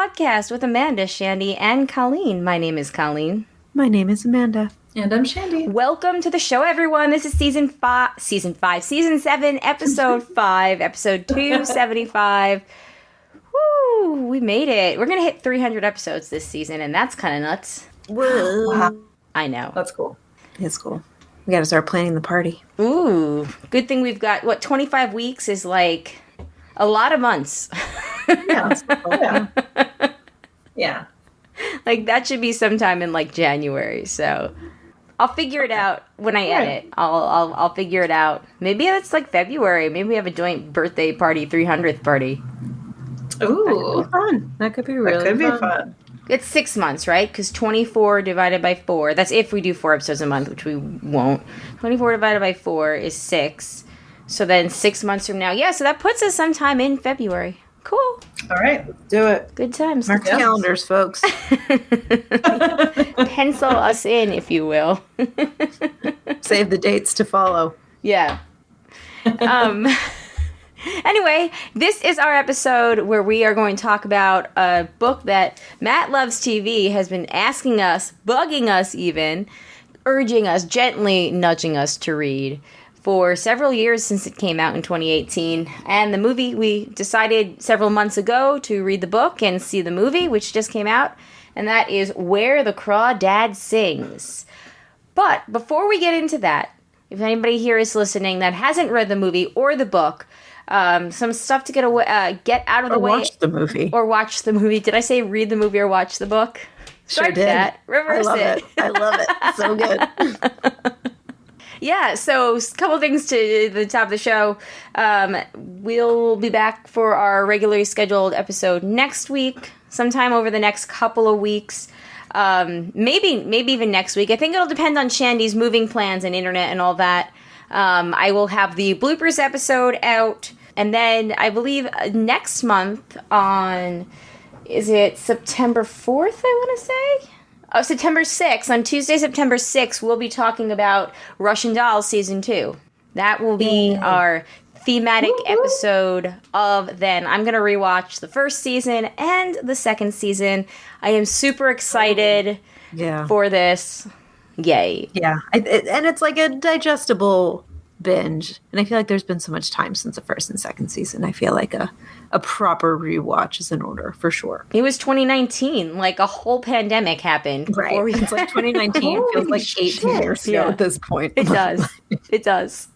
podcast with Amanda, Shandy, and Colleen. My name is Colleen. My name is Amanda. And I'm Shandy. Welcome to the show, everyone. This is season 7, episode 5, episode 275. Woo! We made it. We're going to hit 300 episodes this season, and that's kind of nuts. Whoa. Wow. I know. That's cool. It's cool. We got to start planning the party. Ooh. Good thing we've got, 25 weeks is like a lot of months. Yeah. Yeah. Like, that should be sometime in, like, January, so I'll figure it out when I edit. I'll figure it out. Maybe it's, like, February. Maybe we have a joint birthday party, 300th party. Ooh. That could be fun. That could be really fun. It's 6 months, right? Because 24 divided by 4, that's if we do 4 episodes a month, which we won't. 24 divided by 4 is 6. So then 6 months from now, yeah, so that puts us sometime in February. Cool. All right, let's do it. Good times. Mark your calendars, folks. Pencil us in, if you will. Save the dates to follow. Yeah. Anyway, this is our episode where we are going to talk about a book that Matt Loves TV has been asking us, bugging us even, urging us, gently nudging us to read for several years since it came out in 2018. And the movie, we decided several months ago to read the book and see the movie, which just came out, and that is Where the Crawdad Sings. But before we get into that, if anybody here is listening that hasn't read the movie or the book, some stuff to get out of the way. Or watch the movie. Or watch the movie. Did I say read the movie or watch the book? Sure did. That. Reverse it. I love it. So good. Yeah, so a couple things to the top of the show. We'll be back for our regularly scheduled episode next week, sometime over the next couple of weeks. Maybe even next week. I think it'll depend on Shandy's moving plans and internet and all that. I will have the bloopers episode out, and then I believe next month on, is it September 4th, I want to say? Oh, September 6th. On Tuesday, September 6th, we'll be talking about Russian Doll Season 2. That will be our thematic episode of then. I'm going to rewatch the first season and the second season. I am super excited for this. Yay. Yeah. And it's like a digestible binge. And I feel like there's been so much time since the first and second season. I feel like a proper rewatch is in order, for sure. It was 2019. Like, a whole pandemic happened. Right. It's like 2019 feels like 18 years ago at this point. It does. It does.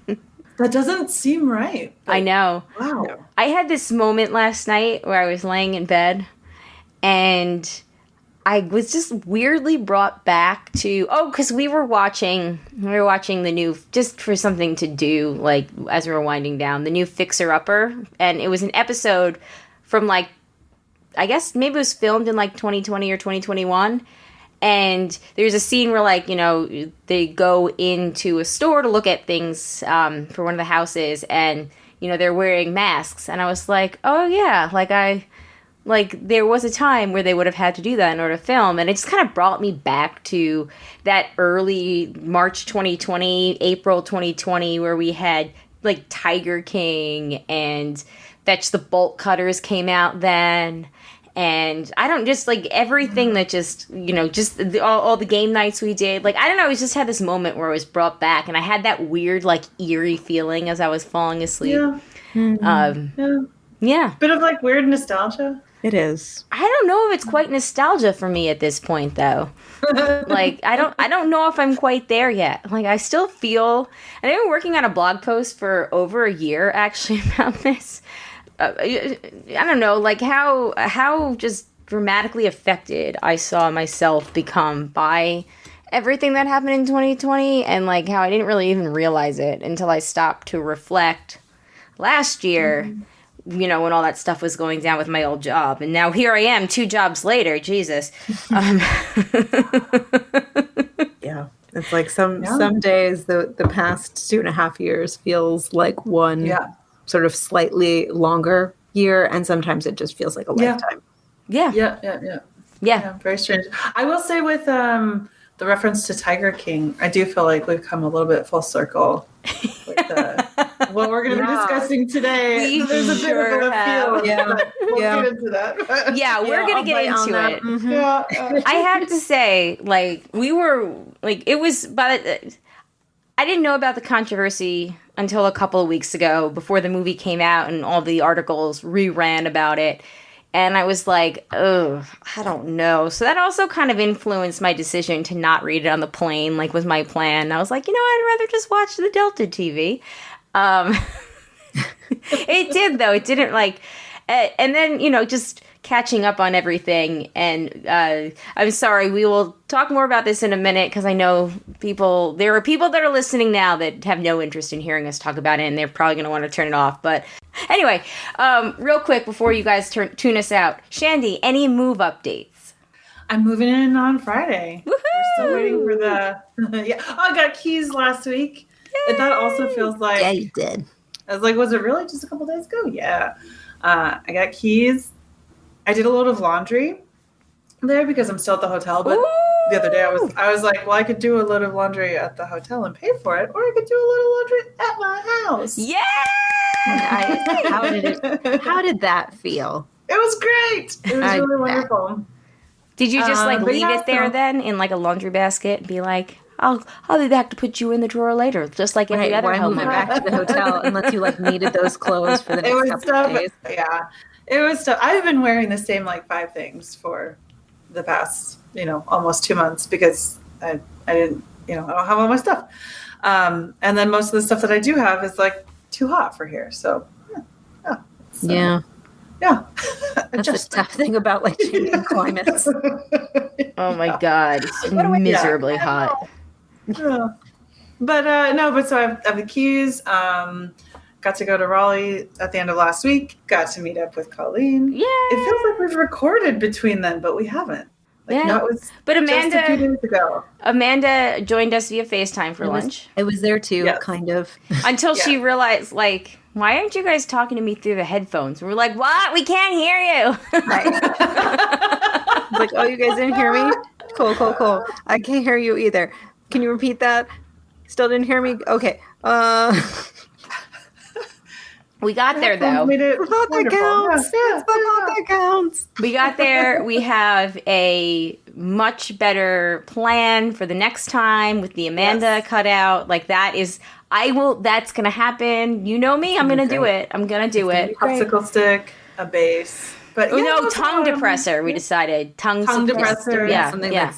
That doesn't seem right. I know. Wow. I had this moment last night where I was laying in bed, and I was just weirdly brought back to, because we were watching the new, just for something to do, like, as we were winding down, the new Fixer Upper, and it was an episode from, like, I guess maybe it was filmed in, like, 2020 or 2021, and there's a scene where, like, you know, they go into a store to look at things for one of the houses, and, you know, they're wearing masks, and I was like, oh, yeah, like, there was a time where they would have had to do that in order to film, and it just kind of brought me back to that early March 2020, April 2020, where we had, like, Tiger King and Fetch the Bolt Cutters came out then, and I don't just, like, everything that just, you know, just all the game nights we did, like, I don't know, I just had this moment where I was brought back, and I had that weird, like, eerie feeling as I was falling asleep. Yeah. Yeah. Bit of, like, weird nostalgia. It is. I don't know if it's quite nostalgia for me at this point, though. Like, I don't know if I'm quite there yet. Like, I still feel, and I've been working on a blog post for over a year, actually, about this. I don't know, like, how just dramatically affected I saw myself become by everything that happened in 2020, and, like, how I didn't really even realize it until I stopped to reflect last year. Mm-hmm. You know, when all that stuff was going down with my old job. And now here I am, 2 jobs later. Jesus. Yeah. It's like some days the past 2.5 years feels like one sort of slightly longer year. And sometimes it just feels like a lifetime. Yeah. Very strange. I will say with the reference to Tiger King, I do feel like we've come a little bit full circle with what we're going to be discussing today. There's a bit of a feel. Yeah. We'll get into that. Yeah, we're going to get into it. Mm-hmm. Yeah. I have to say, like, we were, like, it was, I didn't know about the controversy until a couple of weeks ago before the movie came out and all the articles reran about it. And I was like, oh, I don't know. So that also kind of influenced my decision to not read it on the plane, like was my plan. I was like, I'd rather just watch the Delta TV. It did, though. It didn't, like... and then, just catching up on everything. And I'm sorry, we will talk more about this in a minute because I know there are people that are listening now that have no interest in hearing us talk about it, and they're probably going to want to turn it off. But anyway, real quick before you guys tune us out, Shandy, any move updates? I'm moving in on Friday. Woohoo! We're still waiting for the... yeah. Oh, I got keys last week. And that also feels like... Yeah, you did. I was like, was it really just a couple days ago? Yeah. I got keys. I did a load of laundry there because I'm still at the hotel. But the other day I was like, well, I could do a load of laundry at the hotel and pay for it, or I could do a load of laundry at my house. Yeah. How did that feel? It was great. It was really wonderful. Did you just leave it there so, then in like a laundry basket and be like, I'll be back to put you in the drawer later, just like every other home member. Back to the hotel unless you needed those clothes for the next couple of days. Yeah, it was stuff. I've been wearing the same 5 things for the past almost 2 months because I didn't I don't have all my stuff, and then most of the stuff that I do have is too hot for here. So yeah. That's the Just tough thing about changing climates. Oh my God, it's miserably hot. Yeah. But so I have the keys. Got to go to Raleigh at the end of last week. Got to meet up with Colleen. Yeah. It feels like we've recorded between then, but we haven't. No, it was but Amanda, just a few days ago. Amanda joined us via FaceTime for lunch. I was there too, kind of. Until she realized, why aren't you guys talking to me through the headphones? And we're like, what? We can't hear you. Right. Oh, you guys didn't hear me? Cool. I can't hear you either. Can you repeat that? Still didn't hear me? Okay. We got there, though. That counts. We got there. We have a much better plan for the next time with the Amanda cutout. That's going to happen. You know me. I'm going to do it. I'm going to do it. Popsicle stick, a base. But tongue depressor. We decided. Tongue depressor. Yeah.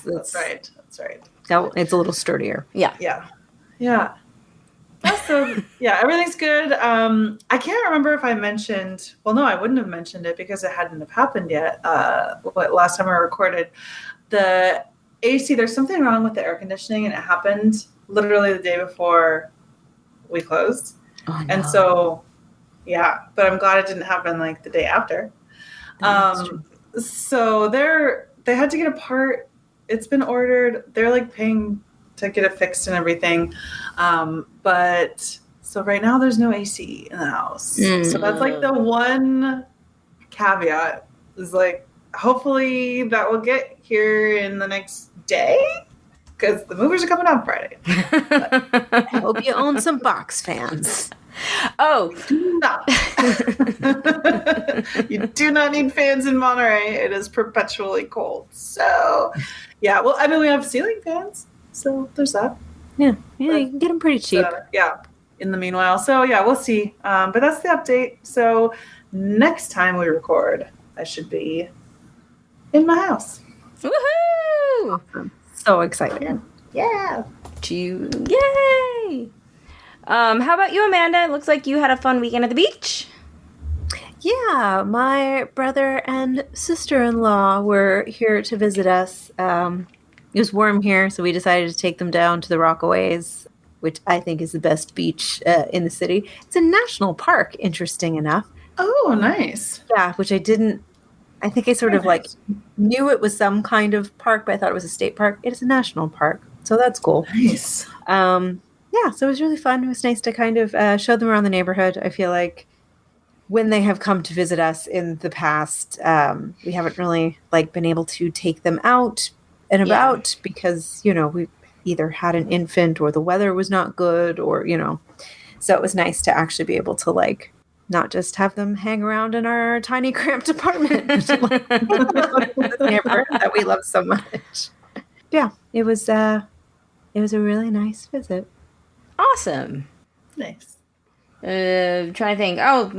That's right. It's a little sturdier. Yeah. So everything's good. I can't remember if I mentioned. Well, no, I wouldn't have mentioned it because it hadn't have happened yet. Last time I recorded, the AC. There's something wrong with the air conditioning, and it happened literally the day before we closed. Oh, no. And so, but I'm glad it didn't happen the day after. So they had to get a part. It's been ordered. They're paying to get it fixed and everything. But so right now there's no AC in the house. So that's the one caveat is hopefully that will get here in the next day because the movers are coming on Friday. I hope you own some box fans. Oh, do not. You do not need fans in Monterey. It is perpetually cold. So well, I mean, we have ceiling fans. So there's that. Yeah, you can get them pretty cheap. In the meanwhile. So we'll see. But that's the update. So next time we record, I should be in my house. Woohoo! Awesome. So excited. Yeah. Yay! How about you, Amanda? It looks like you had a fun weekend at the beach. Yeah, my brother and sister-in-law were here to visit us. It was warm here, so we decided to take them down to the Rockaways, which I think is the best beach in the city. It's a national park, interesting enough. Oh, nice. Yeah, which I think I sort of knew it was some kind of park, but I thought it was a state park. It is a national park, so that's cool. Nice. So it was really fun. It was nice to kind of show them around the neighborhood. I feel like when they have come to visit us in the past, we haven't really been able to take them out and about because, we either had an infant or the weather was not good or, So it was nice to actually be able to like not just have them hang around in our tiny cramped apartment the neighborhood that we love so much. Yeah, it was a really nice visit. Awesome. Nice. Trying to think. Oh,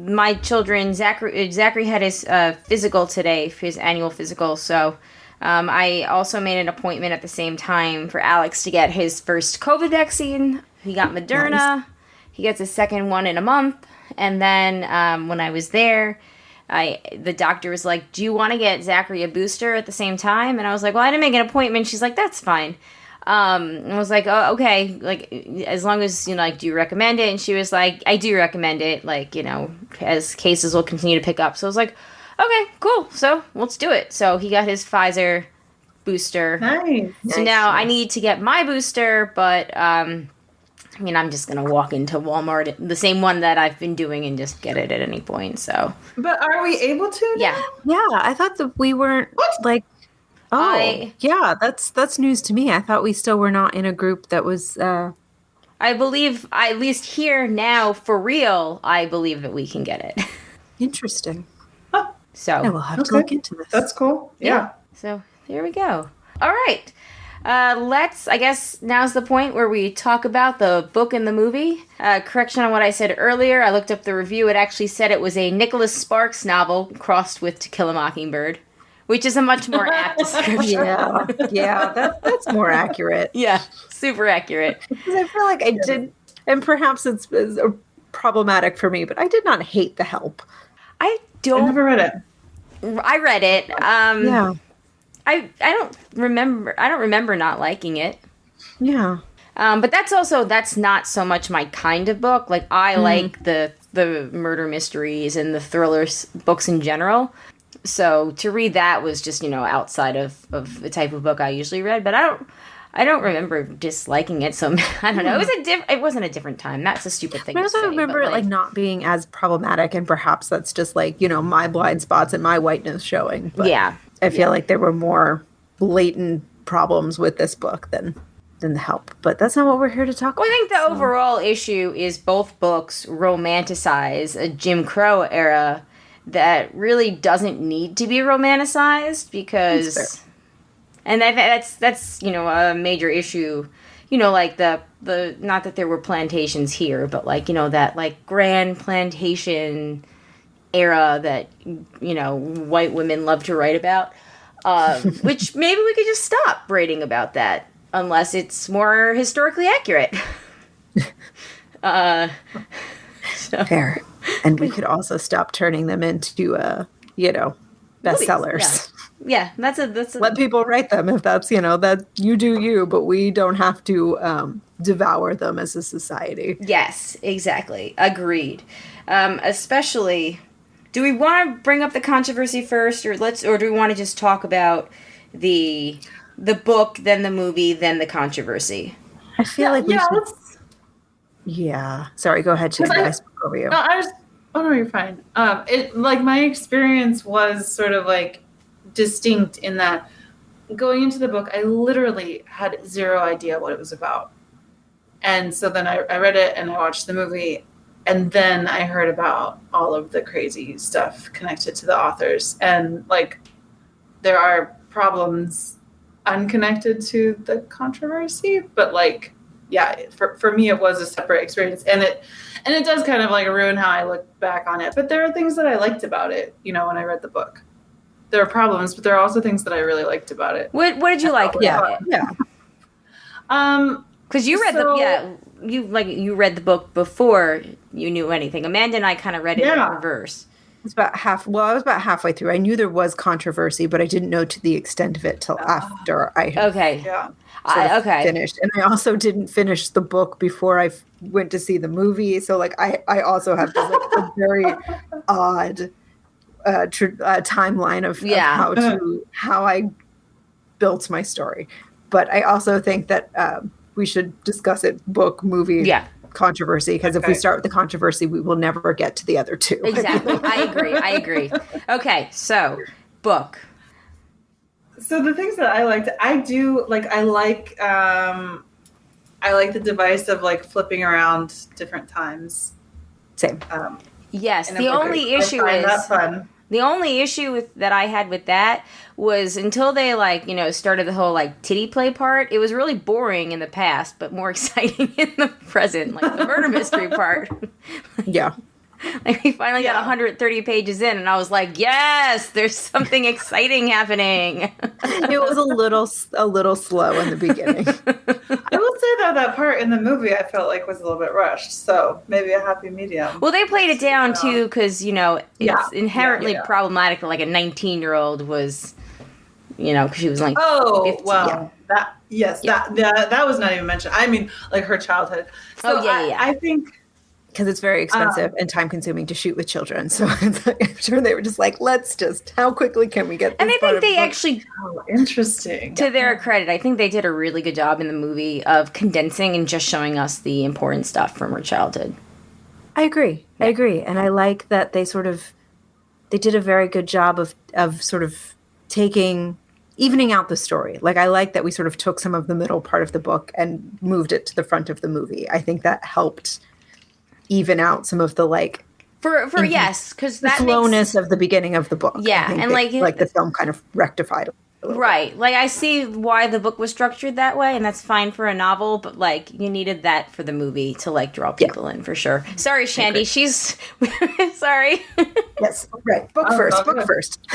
my children, Zachary had his physical today, his annual physical. So I also made an appointment at the same time for Alex to get his first COVID vaccine. He got Moderna. Nice. He gets his second one in a month. And then when I was there, the doctor was like, "Do you want to get Zachary a booster at the same time?" And I was like, "Well, I didn't make an appointment." She's like, "That's fine." And I was like, "Oh, okay. Like, as long as, you know, like, do you recommend it?" And she was like, "I do recommend it. Like, you know, as cases will continue to pick up." So I was like, "Okay, cool. So let's do it." So he got his Pfizer booster. Nice. So now I need to get my booster, but I mean, I'm just gonna walk into Walmart, the same one that I've been doing, and just get it at any point. So. But are we able to? Yeah. Yeah, I thought that we weren't like. Oh, yeah, that's news to me. I thought we still were not in a group that was. I believe, at least here now, for real, I believe that we can get it. Interesting. So I will have to look into this. That's cool. Yeah. So there we go. All right. I guess now's the point where we talk about the book and the movie. Correction on what I said earlier. I looked up the review. It actually said it was a Nicholas Sparks novel crossed with To Kill a Mockingbird, which is a much more apt description. Yeah, that's more accurate. Yeah, super accurate. Because I feel like I did, and perhaps it's problematic for me, but I did not hate The Help. I never read it. I read it. Yeah. I don't remember not liking it. Yeah. But that's not so much my kind of book. Like, I like the murder mysteries and the thrillers books in general. So to read that was just, you know, outside of the type of book I usually read. But I don't remember disliking it. So I don't know. It wasn't a different time. That's a stupid thing. I also remember it like not being as problematic, and perhaps that's just like, you know, my blind spots and my whiteness showing. But yeah. I feel like there were more blatant problems with this book than The Help. But that's not what we're here to talk about. I think the overall issue is both books romanticize a Jim Crow era that really doesn't need to be romanticized, because, and that's you know, a major issue. You know, like the not that there were plantations here, but like, you know, that like grand plantation era that, you know, white women love to write about, which maybe we could just stop writing about that unless it's more historically accurate. Fair. And we could also stop turning them into, you know, bestsellers. Yeah, that's a let people write them if that's, you know, that you do you, but we don't have to devour them as a society. Yes, exactly. Agreed. Especially, do we want to bring up the controversy first, or do we want to just talk about the book, then the movie, then the controversy? I feel like we should. Yeah. Sorry, go ahead, Shandy. I spoke over you. No, you're fine. It like my experience was sort of like distinct in that going into the book, I literally had zero idea what it was about. And so then I read it and I watched the movie, and then I heard about all of the crazy stuff connected to the authors. And like, there are problems unconnected to the controversy, but like, yeah, for me, it was a separate experience, and it does kind of like ruin how I look back on it. But there are things that I liked about it, you know, when I read the book. There are problems, but there are also things that I really liked about it. What did you like about it? Yeah. Because you read you read the book before you knew anything. Amanda and I kind of read it in reverse. I was about halfway through. I knew there was controversy, but I didn't know to the extent of it till after I had finished. And I also didn't finish the book before I went to see the movie. So like I also have this like a very odd timeline of how I built my story. But I also think that we should discuss it book, movie, controversy, because if we start with the controversy, we will never get to the other two. Exactly. I agree. Okay, so book. So the things that I liked, I I like the device of like flipping around different times. Same. Yes, in a the book. only I issue find that is fun. the only issue that I had with that was until they started the whole like titty play part. It was really boring in the past, but more exciting in the present, like the murder mystery part. Yeah. Like we finally got 130 pages in, and I was like, "Yes, there's something exciting happening." It was a little slow in the beginning. I will say though that part in the movie I felt like was a little bit rushed, so maybe a happy medium. Well, they played it down too because it's inherently yeah. problematic that like a 19-year-old was, because she was like, Oh 15. well, that was not even mentioned. I mean, like her childhood. So I think. Because it's very expensive and time-consuming to shoot with children. So I'm sure they were just like, how quickly can we get this? And I think they actually, interesting. To their credit, I think they did a really good job in the movie of condensing and just showing us the important stuff from her childhood. I agree. Yeah. I agree. And I like that they did a very good job of sort of evening out the story. Like, I like that we sort of took some of the middle part of the book and moved it to the front of the movie. I think that helped even out some of the yes, because the slowness of the beginning of the book. Yeah, and the film kind of rectified it. Right. Like, I see why the book was structured that way, and that's fine for a novel, but you needed that for the movie to draw people in for sure. Sorry, Shandy, she's sorry. Yes, right. Book first.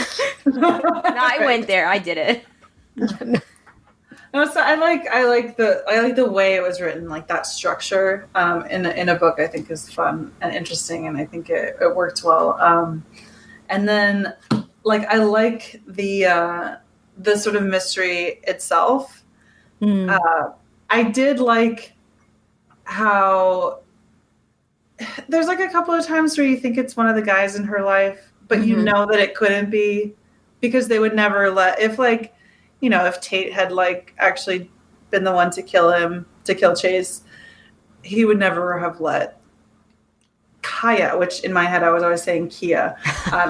No, I went there. I did it. No, so I like the way it was written, like that structure in a book. I think is fun and interesting, and I think it worked well. And then I like the sort of mystery itself. I did like how there's a couple of times where you think it's one of the guys in her life, but you know that it couldn't be because they would never let if Tate had actually been the one to kill Chase, he would never have let Kaya, which in my head I was always saying Kia,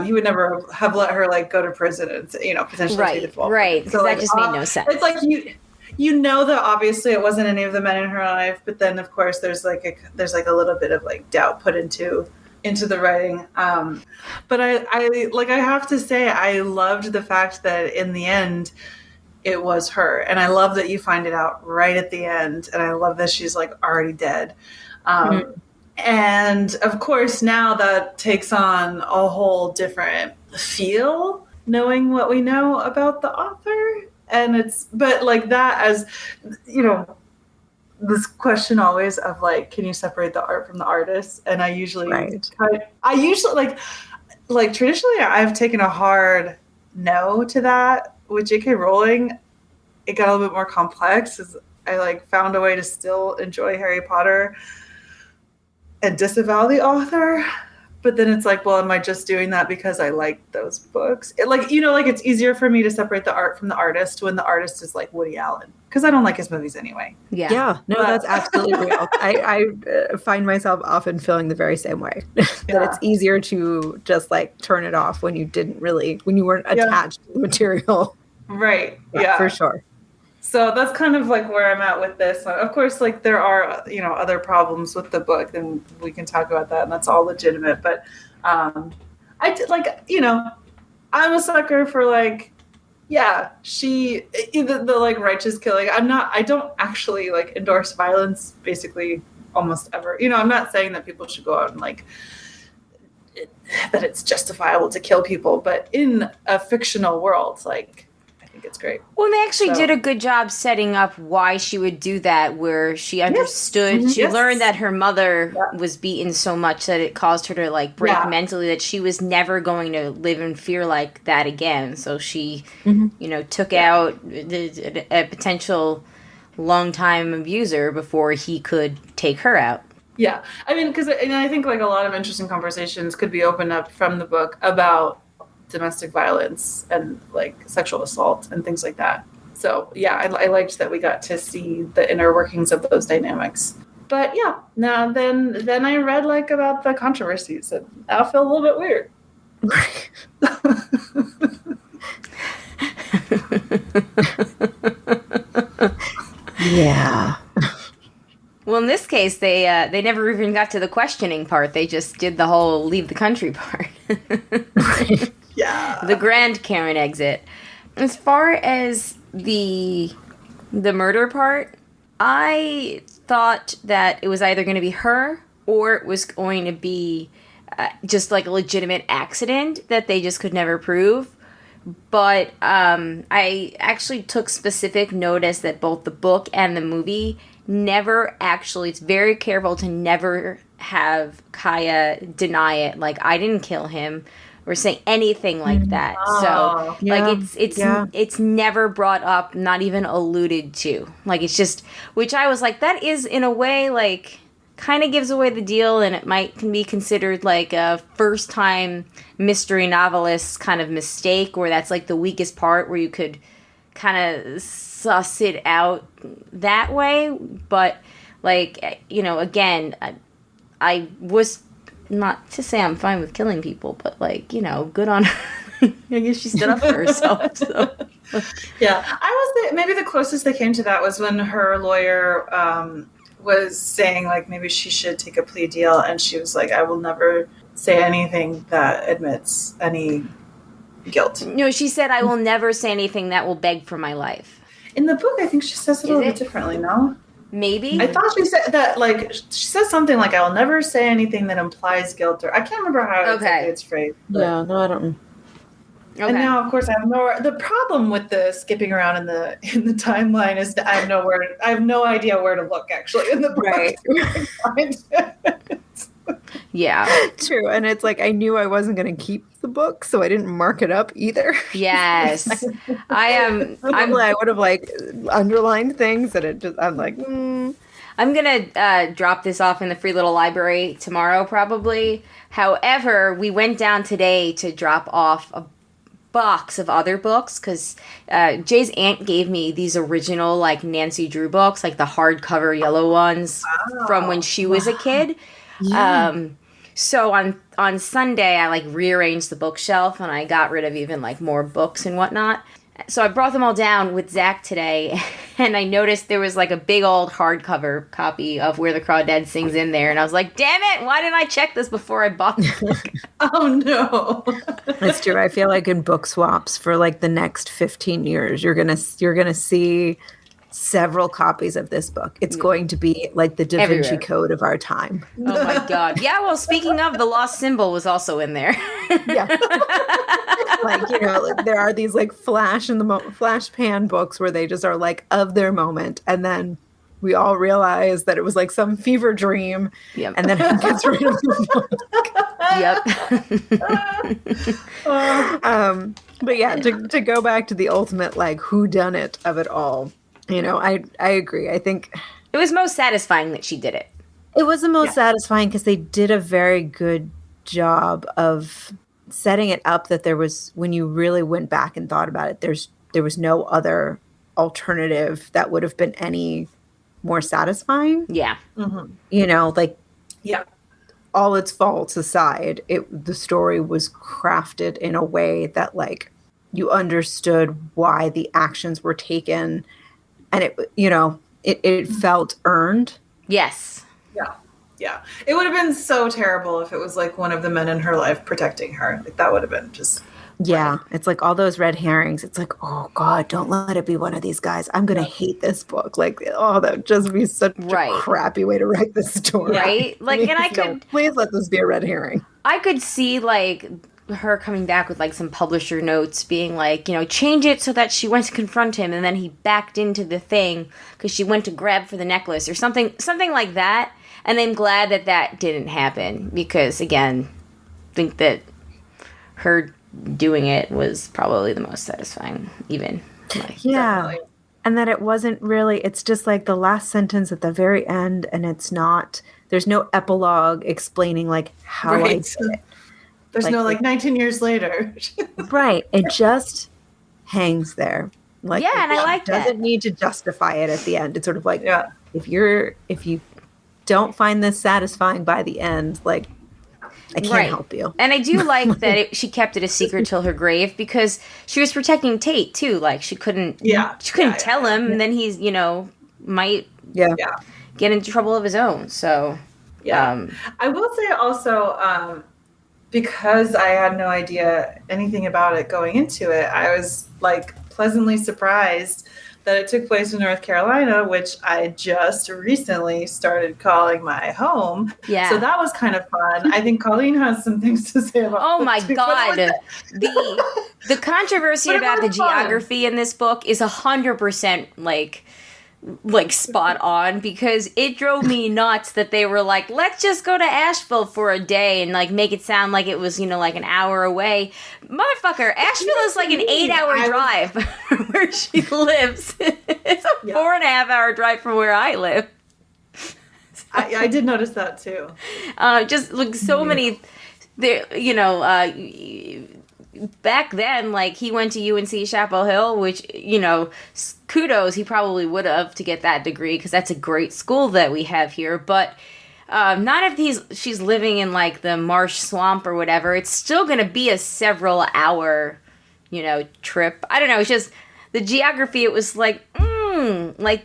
he would never have let her go to prison and potentially see the fall. Right. So that just made no sense. It's like that obviously it wasn't any of the men in her life, but then of course there's a little bit of doubt put into the writing. But I have to say I loved the fact that in the end it was her, and I love that you find it out right at the end, and I love that she's already dead. And of course now that takes on a whole different feel knowing what we know about the author, and that as this question always of can you separate the art from the artist, and I usually traditionally I've taken a hard no to that. With J.K. Rowling, it got a little bit more complex as I found a way to still enjoy Harry Potter and disavow the author. But then it's well, am I just doing that because I like those books? It's easier for me to separate the art from the artist when the artist is Woody Allen, because I don't like his movies anyway. Yeah. No, that's absolutely real. I find myself often feeling the very same way. That it's easier to just turn it off when you weren't attached to the material. Right. Yeah, for sure. So that's kind of where I'm at with this. Of course, there are other problems with the book, and we can talk about that, and that's all legitimate. But I did I'm a sucker for she the righteous killing. I don't actually endorse violence basically almost ever. I'm not saying that people should go out and that it's justifiable to kill people, but in a fictional world, I think it's great. Well, they actually did a good job setting up why she would do that, where she understood, she learned that her mother was beaten so much that it caused her to break mentally, that she was never going to live in fear like that again. So she, took out a potential long-time abuser before he could take her out. Yeah. I mean, because I think a lot of interesting conversations could be opened up from the book about domestic violence and sexual assault and things like that. So yeah, I liked that we got to see the inner workings of those dynamics. But yeah, now then I read about the controversies, and I feel a little bit weird. Yeah. Well, in this case, they never even got to the questioning part. They just did the whole leave the country part. Yeah. The grand Karen exit. As far as the murder part, I thought that it was either going to be her or it was going to be just like a legitimate accident that they just could never prove. But I actually took specific notice that both the book and the movie never actually, it's very careful to never have Kaya deny it. Like, I didn't kill him or say anything like that. So, like, it's never brought up, not even alluded to. Like, it's just, which I was like, that is, in a way, like, kind of gives away the deal, and it can be considered like a first-time mystery novelist kind of mistake, where that's like the weakest part, where you could kind of suss it out that way. But, like, you know, again, I was not to say I'm fine with killing people, but, like, you know, good on her. I guess she stood up for herself. So. Yeah, maybe the closest they came to that was when her lawyer was saying, like, maybe she should take a plea deal, and she was like, I will never say anything that admits any guilt. No, she said, I will never say anything that will beg for my life. In the book, I think she says it a little bit differently, no? Maybe. I thought she said that, like, she says something like, I will never say anything that implies guilt, or I can't remember how exactly it's phrased. Yeah, no, I don't. Okay. And now, of course, I have the problem with the skipping around in the timeline is that I have no idea where to look, actually, in the book. Right. Yeah. True. And it's like, I knew I wasn't going to keep the book, so I didn't mark it up either. Yes. I would have, like, underlined things that I'm like, I'm going to drop this off in the Free Little Library tomorrow, probably. However, we went down today to drop off a box of other books, because Jay's aunt gave me these original, like, Nancy Drew books, like the hardcover yellow ones from when she was a kid. Yeah. So on Sunday, I, like, rearranged the bookshelf, and I got rid of even, like, more books and whatnot. So I brought them all down with Zach today, and I noticed there was, like, a big old hardcover copy of Where the Crawdad Sings in there, and I was like, damn it, why didn't I check this before I bought the book? Oh, no. That's true. I feel like in book swaps for, like, the next 15 years, you're gonna see several copies of this book. It's going to be like the Da Vinci Code of our time. Oh my God. Yeah, well, speaking of, the Lost Symbol was also in there. Yeah. Like, you know, like, there are these, like, flash pan books where they just are, like, of their moment, and then we all realize that it was, like, some fever dream. Yep. And then it gets rid of the book. Yep. But yeah, to go back to the ultimate, like, whodunit of it all, you know, I agree. I think it was most satisfying that she did it. It was the most satisfying because they did a very good job of setting it up that there was, when you really went back and thought about it, there was no other alternative that would have been any more satisfying. Yeah. Mm-hmm. You know, like, yeah, all its faults aside, the story was crafted in a way that, like, you understood why the actions were taken, and it felt earned. Yes. Yeah. Yeah. It would have been so terrible if it was, like, one of the men in her life protecting her. Like, that would have been just... Yeah. Right. It's like all those red herrings. It's like, oh, God, don't let it be one of these guys. I'm going to hate this book. Like, oh, that would just be such a crappy way to write this story. Right? Like, and I could... please let this be a red herring. I could see, like, her coming back with, like, some publisher notes being like, you know, change it so that she went to confront him and then he backed into the thing because she went to grab for the necklace or something like that. And I'm glad that didn't happen because, again, I think that her doing it was probably the most satisfying, even. Like, yeah. Definitely. And that it wasn't really, it's just like the last sentence at the very end, and it's not, there's no epilogue explaining, like, how I did it. There's no, like, 19 years later. Right. It just hangs there. Like, yeah, and I like that. Doesn't need to justify it at the end. It's sort of like, if you don't find this satisfying by the end, like, I can't help you. And I do like that she kept it a secret till her grave because she was protecting Tate too. Like, she couldn't tell him, and then he's, you know, might get into trouble of his own. So, Yeah. I will say also, because I had no idea anything about it going into it, I was like pleasantly surprised that it took place in North Carolina, which I just recently started calling my home. Yeah. So that was kind of fun. I think Colleen has some things to say about Oh my too, God. The controversy about the geography in this book is 100% like spot on, because it drove me nuts that they were like, let's just go to Asheville for a day and like make it sound like it was, like an hour away. Motherfucker, Asheville is like an 8-hour drive from where she lives. It's a 4.5-hour drive from where I live. I did notice that too. Just like so many there, back then, like, he went to UNC Chapel Hill, which, kudos, he probably would have to get that degree, because that's a great school that we have here. But not if she's living in, like, the marsh swamp or whatever. It's still going to be a several-hour, trip. I don't know. It's just the geography. It was like,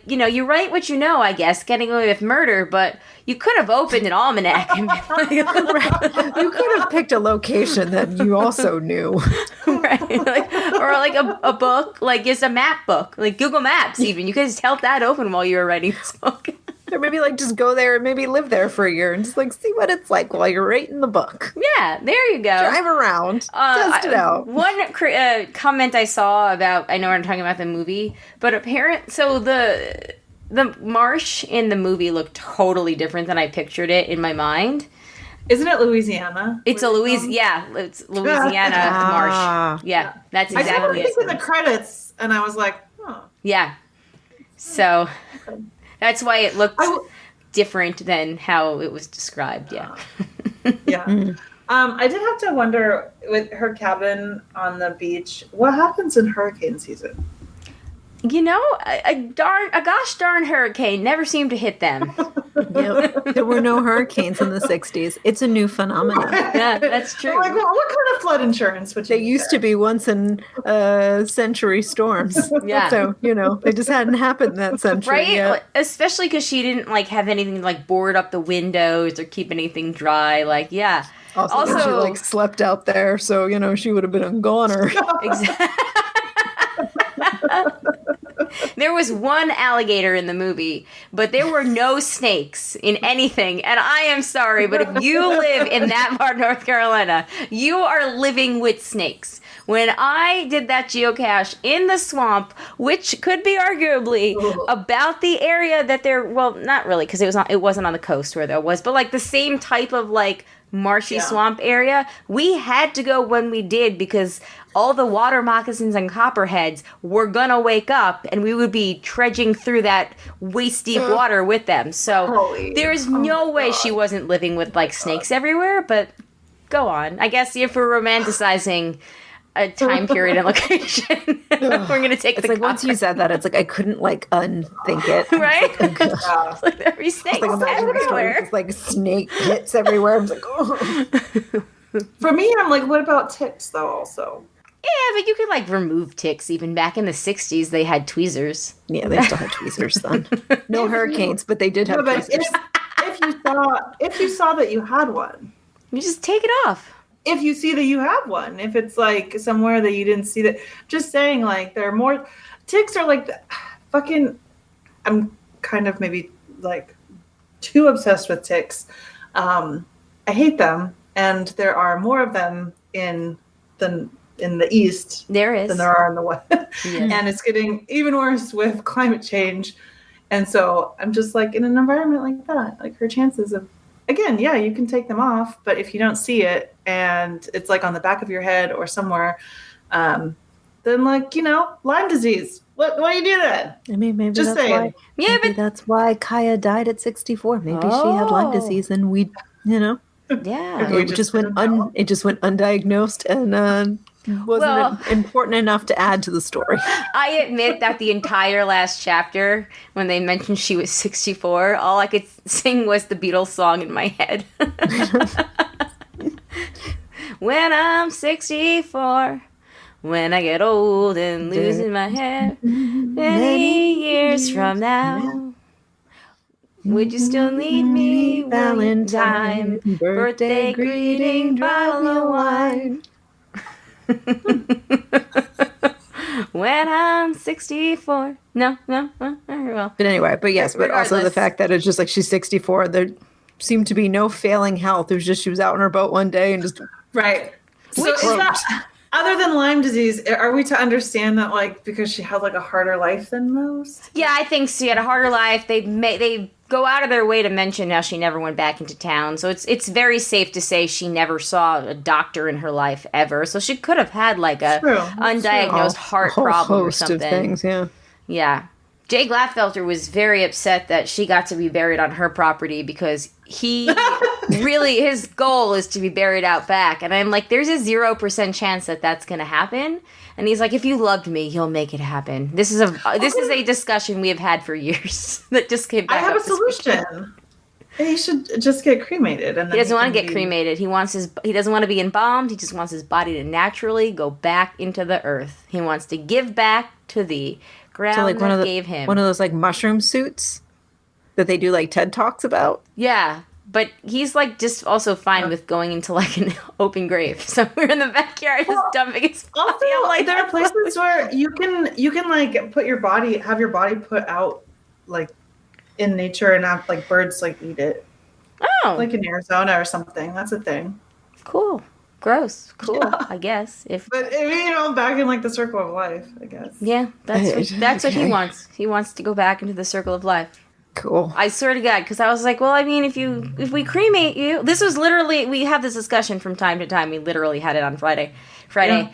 you write what you know, I guess, getting away with murder, but you could have opened an almanac and be like, you could have picked a location that you also knew. Right? Or a book, like it's a map book, like Google Maps even. You could just held that open while you were writing this book. Or maybe just go there and maybe live there for a year and just see what it's like while you're writing the book. Yeah, there you go. Drive around, test it out. One comment I saw about, I know we're talking about the movie, but so the marsh in the movie looked totally different than I pictured it in my mind. Isn't it Louisiana? It's it's Louisiana marsh. Yeah, that's exactly it. I saw it in the credits, and I was like, oh. Yeah. So that's why it looked different than how it was described. Yeah. Yeah. I did have to wonder, with her cabin on the beach, what happens in hurricane season? A gosh darn hurricane never seemed to hit them. Yep. There were no hurricanes in the 60s. It's a new phenomenon. Yeah, that's true. Like, what kind of flood insurance would you They used to be once in century storms. Yeah. So, they just hadn't happened that century right? yet. Especially because she didn't, have anything to, board up the windows or keep anything dry. Also she, slept out there, so, she would have been a goner. Exactly. There was one alligator in the movie, but there were no snakes in anything. And I am sorry, but if you live in that part of North Carolina, you are living with snakes. When I did that geocache in the swamp, which could be arguably about the area that not really, because it wasn't on the coast where there was, but the same type of marshy swamp area, we had to go when we did, because all the water moccasins and copperheads were gonna wake up and we would be trudging through that waist deep water with them. So there's no way she wasn't living with snakes everywhere. But go on. I guess if we're romanticizing a time period and location, we're gonna take it's once you said that, it's I couldn't unthink it. Right? It's every snake everywhere. It's snake pits everywhere. I'm oh. For me, I'm what about ticks though? Also. Yeah, but you could remove ticks. Even back in the 60s, they had tweezers. Yeah, they still had tweezers then. No hurricanes, but they did have tweezers. If you saw that you had one, you just take it off. If you see that you have one, if it's somewhere that you didn't see that, just saying there are more ticks are fucking. I'm kind of maybe too obsessed with ticks. I hate them, and there are more of them in the east than there are in the west. Yeah. And it's getting even worse with climate change. And so I'm just in an environment like that, her chances of, again, yeah, you can take them off, but if you don't see it and it's on the back of your head or somewhere, then Lyme disease. What do you do then? I mean, maybe just that's saying. Maybe that's why Kaya died at 64. Maybe she had Lyme disease and we, Yeah. It just went undiagnosed and wasn't important enough to add to the story. I admit that the entire last chapter, when they mentioned she was 64, all I could sing was the Beatles song in my head. When I'm 64, when I get old and losing my hair, many years from now. Would you still need me? Valentine, birthday greeting, bottle of wine. When I'm 64. No. Well. But anyway, but yes, but also the Regardless. fact that it's just like she's 64. There seemed to be no failing health. It was just she was out on her boat one day and just Right. So is that, other than Lyme disease, are we to understand that like because she had like a harder life than most? Yeah, I think she had a harder life. They go out of their way to mention how she never went back into town. So it's very safe to say she never saw a doctor in her life ever. So she could have had like a undiagnosed heart problem or something. Of things, yeah. Yeah. Jay Gladfelter was very upset that she got to be buried on her property because he really, his goal is to be buried out back. And I'm like, there's a 0% chance that that's going to happen. And he's like, if you loved me, you'll make it happen. This is a discussion we have had for years that just came back. I have a solution. He should just get cremated. And then he doesn't want to get cremated. He doesn't want to be embalmed. He just wants his body to naturally go back into the earth. He wants to give back to the ground that gave him. One of those like mushroom suits that they do like TED Talks about. Yeah, but he's like just also fine with going into like an open grave. So we're in the backyard just dumping his body. Also, like there are places where you can like have your body put out like in nature and have like birds like eat it. Oh, like in Arizona or something. That's a thing. Cool. Gross. Cool, yeah. I guess. But back in like the circle of life, I guess. Yeah, that's what he wants. He wants to go back into the circle of life. Cool. I swear to God, because I was like, well, I mean, if we cremate you, this was literally, we have this discussion from time to time. We literally had it on Friday. Yeah.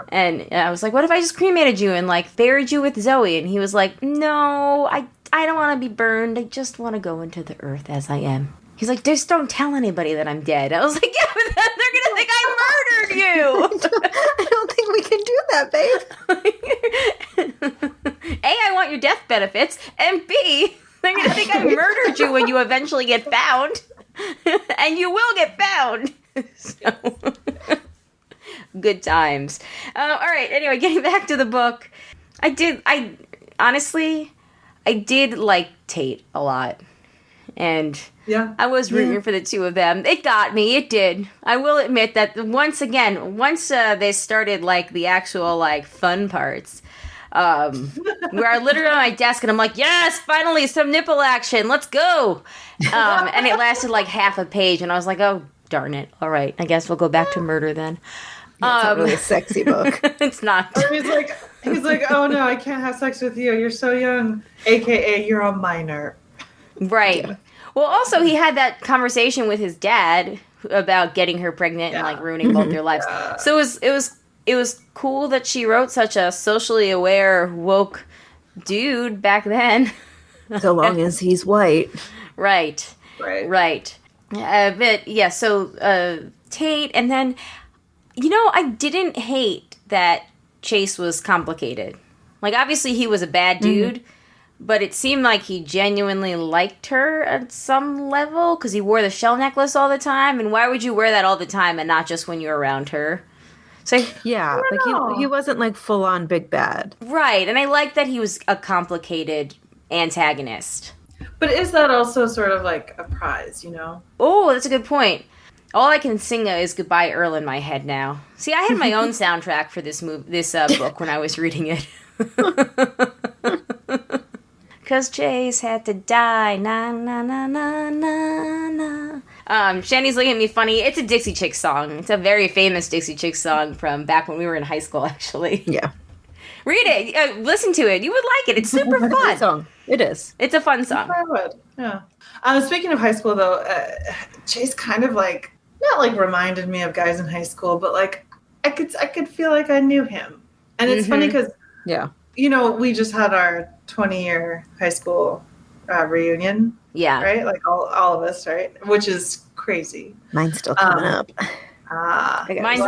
And I was like, what if I just cremated you and like buried you with Zoe? And he was like, no, I don't want to be burned. I just want to go into the earth as I am. He's like, just don't tell anybody that I'm dead. I was like, yeah, but then they're going to think I murdered you. I don't think we can do that, babe. A, I want your death benefits. And B, they're going to think I murdered you when you eventually get found. And you will get found. So, good times. All right, anyway, getting back to the book. I honestly did like Tate a lot. And yeah, I was rooting for the two of them. It got me. It did. I will admit that once they started like the actual like fun parts, where I literally on my desk and I'm like, yes, finally some nipple action. Let's go. And it lasted like half a page, and I was like, oh darn it. All right, I guess we'll go back to murder then. It's not really a sexy book. It's not. Or he's like, oh no, I can't have sex with you. You're so young. AKA, you're a minor. Right. Yeah. Well, also he had that conversation with his dad about getting her pregnant and like ruining both their lives. Yeah. So it was cool that she wrote such a socially aware, woke dude back then. So long as he's white. Right. But yeah, so Tate, and then I didn't hate that Chase was complicated. Like obviously he was a bad dude. Mm-hmm. But it seemed like he genuinely liked her at some level because he wore the shell necklace all the time. And why would you wear that all the time and not just when you're around her? So yeah, like he wasn't like full on big bad. Right. And I like that he was a complicated antagonist. But is that also sort of like a prize, Oh, that's a good point. All I can sing is Goodbye Earl in my head now. See, I had my own soundtrack for this book when I was reading it. Because Chase had to die, na na na na na na. Shandy's looking at me funny. It's a Dixie Chicks song. It's a very famous Dixie Chicks song from back when we were in high school, actually. Yeah. Read it. Listen to it. You would like it. It's super fun. It's a song. It is. It's a fun song. I would. Yeah. Speaking of high school, though, Chase kind of like not like reminded me of guys in high school, but like I could feel like I knew him, and it's funny because we just had our 20-year high school reunion. Yeah. Right? Like all of us, right? Which is crazy. Mine's still coming up. Mine's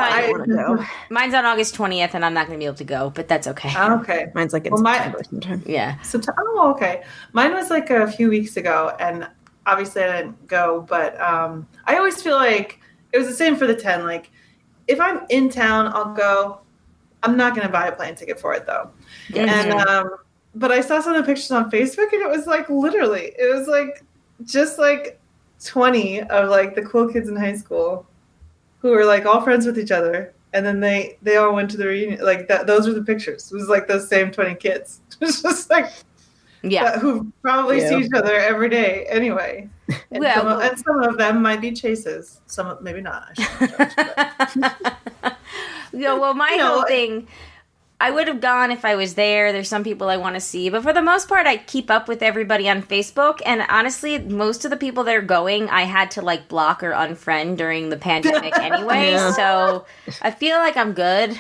on August 20th, and I'm not going to be able to go, but that's okay. Okay. Mine's like in September sometime. Yeah. Oh, okay. Mine was like a few weeks ago, and obviously I didn't go, but I always feel like it was the same for the 10. Like, if I'm in town, I'll go. I'm not going to buy a plane ticket for it, though. Mm-hmm. And but I saw some of the pictures on Facebook, and it was like literally, it was like just like 20 of like the cool kids in high school who were like all friends with each other, and then they all went to the reunion. Like that, those were the pictures. It was like those same 20 kids. It's just like who probably see each other every day anyway. And, some of them might be chases. Some maybe not. I shouldn't judge, well, my whole thing, I would have gone if I was there. There's some people I want to see, but for the most part, I keep up with everybody on Facebook. And honestly, most of the people that are going, I had to like block or unfriend during the pandemic anyway. So I feel like I'm good.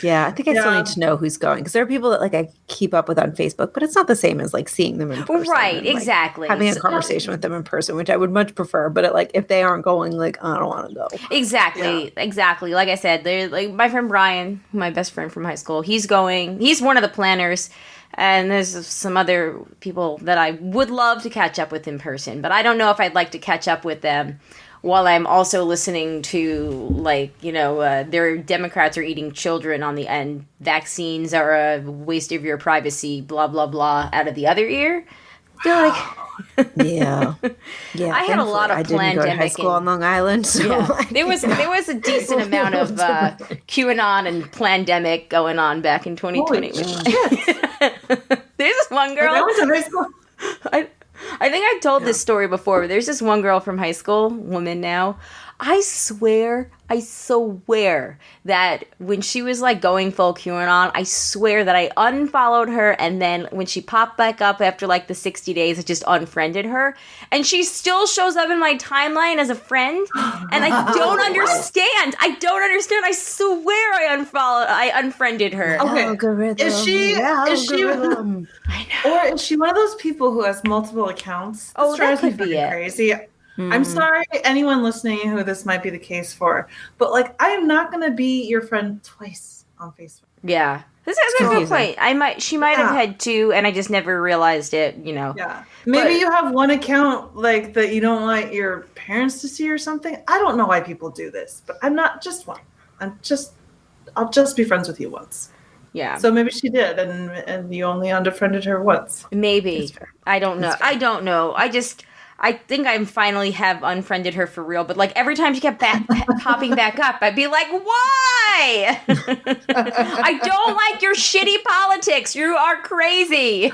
Yeah, I think I still need to know who's going, because there are people that like I keep up with on Facebook, but it's not the same as like seeing them in person. Right, and, exactly. Having a conversation with them in person, which I would much prefer. But like if they aren't going, like I don't want to go. Exactly. Like I said, they're like my friend Brian, my best friend from high school. He's going. He's one of the planners. And there's some other people that I would love to catch up with in person, but I don't know if I'd like to catch up with them while I'm also listening to, like, their Democrats are eating children on the end. Vaccines are a waste of your privacy, blah, blah, blah, out of the other ear. I feel like... yeah. I had a lot of I didn't go to high school on Long Island, so... Yeah. There was a decent amount of QAnon and plandemic going on back in 2020. There's this one girl... I went to high school. I think I told this story before, but there's this one girl from high school, woman now. I swear that when she was like going full QAnon, I swear that I unfollowed her, and then when she popped back up after like the 60 days, I just unfriended her. And she still shows up in my timeline as a friend, and I don't understand. I swear I unfriended her. Okay. Algorithm. Is she Algorithm. I know. Or is she one of those people who has multiple accounts? This that could be it. Crazy. I'm sorry, anyone listening who this might be the case for, but like, I am not going to be your friend twice on Facebook. Yeah, this is a good point. She might have had two, and I just never realized it. Yeah, maybe you have one account like that you don't want your parents to see or something. I don't know why people do this, but I'm not just one. I'll just be friends with you once. Yeah. So maybe she did, and you only unfriended her once. Maybe. I don't know. I think I finally have unfriended her for real, but like every time she kept popping back up, I'd be like, why? I don't like your shitty politics. You are crazy.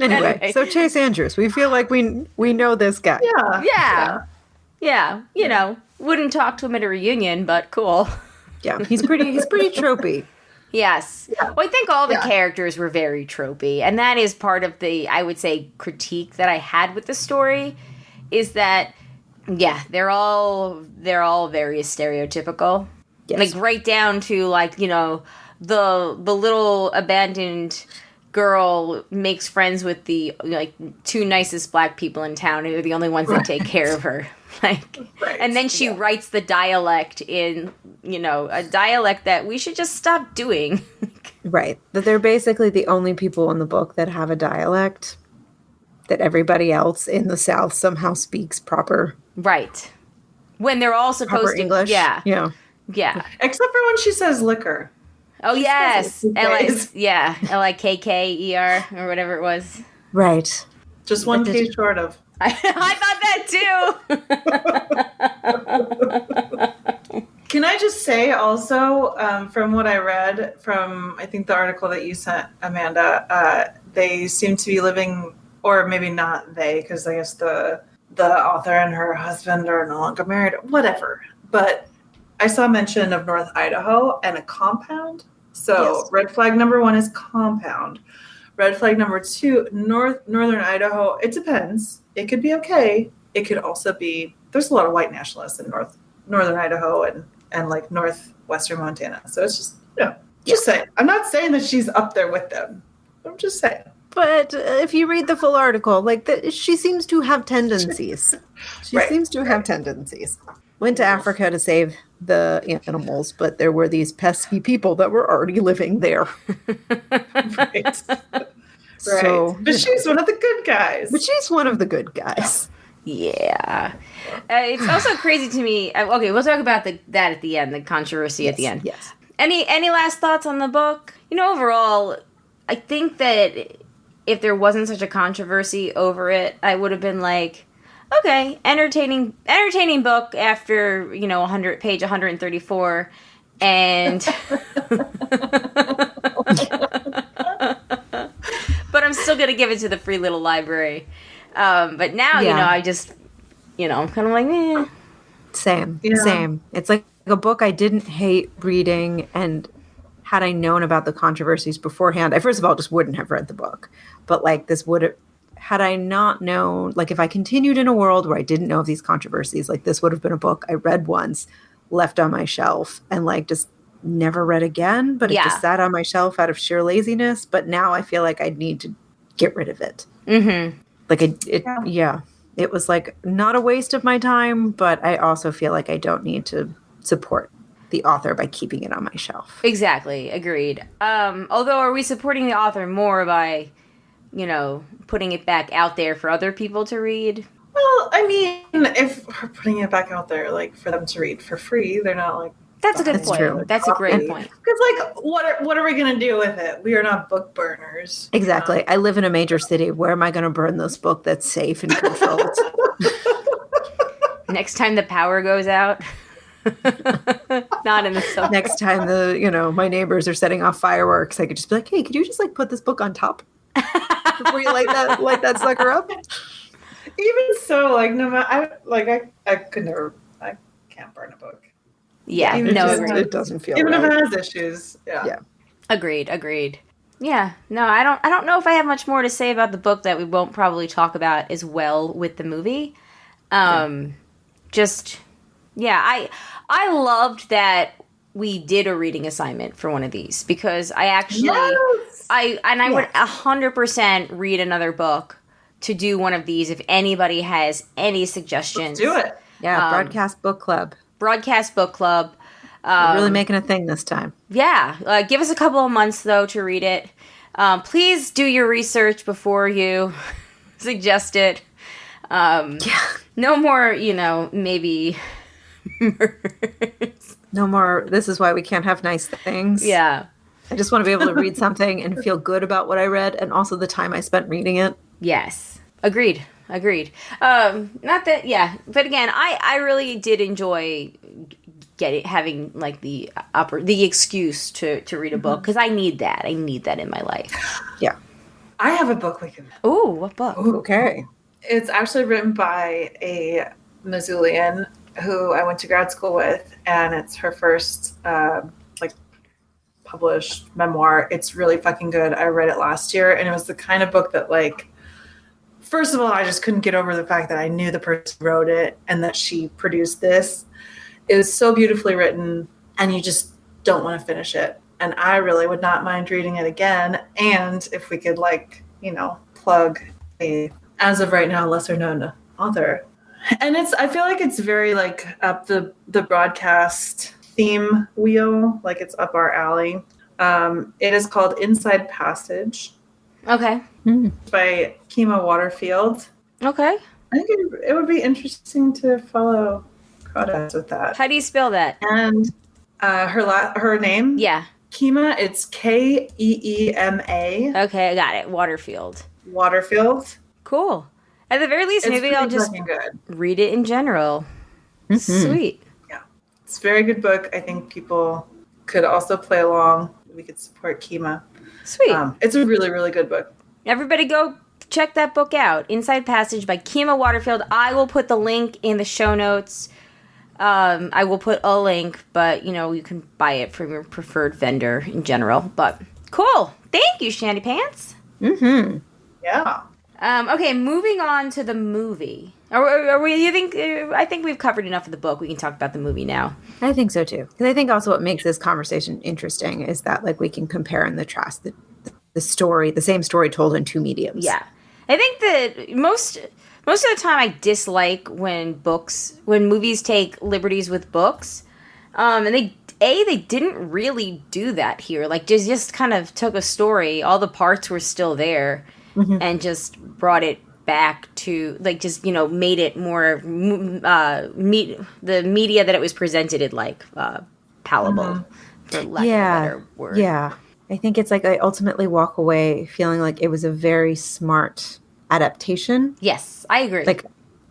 Anyway, so Chase Andrews, we feel like we know this guy. Yeah. Wouldn't talk to him at a reunion, but cool. Yeah, he's pretty tropey. Yes. Yeah. Well, I think all the characters were very tropey. And that is part of the, I would say, critique that I had with the story, is that, they're all very stereotypical. Yes. Like, right down to, like, the little abandoned girl makes friends with the, like, two nicest black people in town, who are the only ones that take care of her. And then she writes the dialect in, a dialect that we should just stop doing. Right. That they're basically the only people in the book that have a dialect that everybody else in the South somehow speaks proper. Right. When they're all supposed to. English. Yeah. Except for when she says liquor. Oh, yes. Likker or whatever it was. Right. Just one K short of. I thought that too. Can I just say also, from what I read from, I think the article that you sent, Amanda, they seem to be living, or maybe not they, because I guess the author and her husband are no longer married, whatever. But I saw mention of North Idaho and a compound. So red flag number 1 is compound. Red flag number 2, northern Idaho. It depends. It could be okay. It could also be, there's a lot of white nationalists in northern Idaho and like northwestern Montana. So it's just, just saying. I'm not saying that she's up there with them. I'm just saying. But if you read the full article, like she seems to have tendencies. She seems to have tendencies. Went to Africa to save the animals, but there were these pesky people that were already living there. Right. So, but she's one of the good guys. Yeah. It's also crazy to me. Okay, we'll talk about that at the end, the controversy at the end. Yes. Any last thoughts on the book? Overall, I think that if there wasn't such a controversy over it, I would have been like, okay, entertaining book after, 134, and but I'm still gonna give it to the free little library. But now, I just, I'm kind of like, eh. Same. It's like a book I didn't hate reading, and had I known about the controversies beforehand, I first of all just wouldn't have read the book. But like this would have, had I not known, like if I continued in a world where I didn't know of these controversies, like this would have been a book I read once, left on my shelf, and like just never read again. But it just sat on my shelf out of sheer laziness. But now I feel like I'd need to get rid of it. Mm-hmm. Like it was like not a waste of my time, but I also feel like I don't need to support the author by keeping it on my shelf. Exactly. Agreed. Although, are we supporting the author more by, putting it back out there for other people to read? Well, I mean, if we're putting it back out there, like, for them to read for free, they're not like... That's a good point. True. That's a great point. Because, like, what are we going to do with it? We are not book burners. Exactly. I live in a major city. Where am I going to burn this book that's safe and controlled? Next time the power goes out... Not in the summer. Next time my neighbors are setting off fireworks, I could just be like, hey, could you just like put this book on top before you light that sucker up? Even so, like, no matter, I could never, I can't burn a book. Yeah, it doesn't feel even right. if it has issues. Yeah. Agreed. Yeah, no, I don't know if I have much more to say about the book that we won't probably talk about as well with the movie. I loved that we did a reading assignment for one of these, because I actually, I would 100% read another book to do one of these if anybody has any suggestions. Let's do it. Yeah, Broadcast Book Club. We're really making a thing this time. Yeah, give us a couple of months though to read it. Please do your research before you suggest it. No more, maybe murders. No more, this is why we can't have nice things. Yeah. I just want to be able to read something and feel good about what I read, and also the time I spent reading it. Yes. Agreed. Not that, but again, I really did enjoy having like the excuse to read a book, because I need that in my life. Yeah. I have a book we can... Ooh, what book? Ooh, okay. It's actually written by a Missoulian who I went to grad school with, and it's her first published memoir. It's really fucking good. I read it last year, and it was the kind of book that, like, first of all, I just couldn't get over the fact that I knew the person who wrote it and that she produced this. It was so beautifully written, and you just don't want to finish it. And I really would not mind reading it again. And if we could, plug a, as of right now, lesser known author. And I feel like it's very up the broadcast theme wheel, like it's up our alley. It is called Inside Passage. Okay. By Kima Waterfield. Okay. I think it would be interesting to follow Crawdads with that. How do you spell that? And her name? Yeah. Kima, it's Keema. Okay, I got it. Waterfield. Cool. At the very least, maybe I'll just read it in general. Mm-hmm. Sweet. Yeah. It's a very good book. I think people could also play along. We could support Kima. Sweet. It's a really, really good book. Everybody go check that book out. Inside Passage by Kima Waterfield. I will put the link in the show notes. I will put a link, but, you can buy it from your preferred vendor in general. But cool. Thank you, Shandy Pants. Mm-hmm. Yeah. Okay, moving on to the movie. Are we? I think we've covered enough of the book. We can talk about the movie now. I think so too. Because I think also what makes this conversation interesting is that we can compare and contrast the story, the same story told in two mediums. Yeah, I think that most of the time I dislike when movies take liberties with books, and they didn't really do that here. Like, just kind of took a story, all the parts were still there. Mm-hmm. And just brought it back to, made it more, the media that it was presented in, palatable, for lack of a better word. Yeah. I think it's like I ultimately walk away feeling like it was a very smart adaptation. Yes, I agree. Like,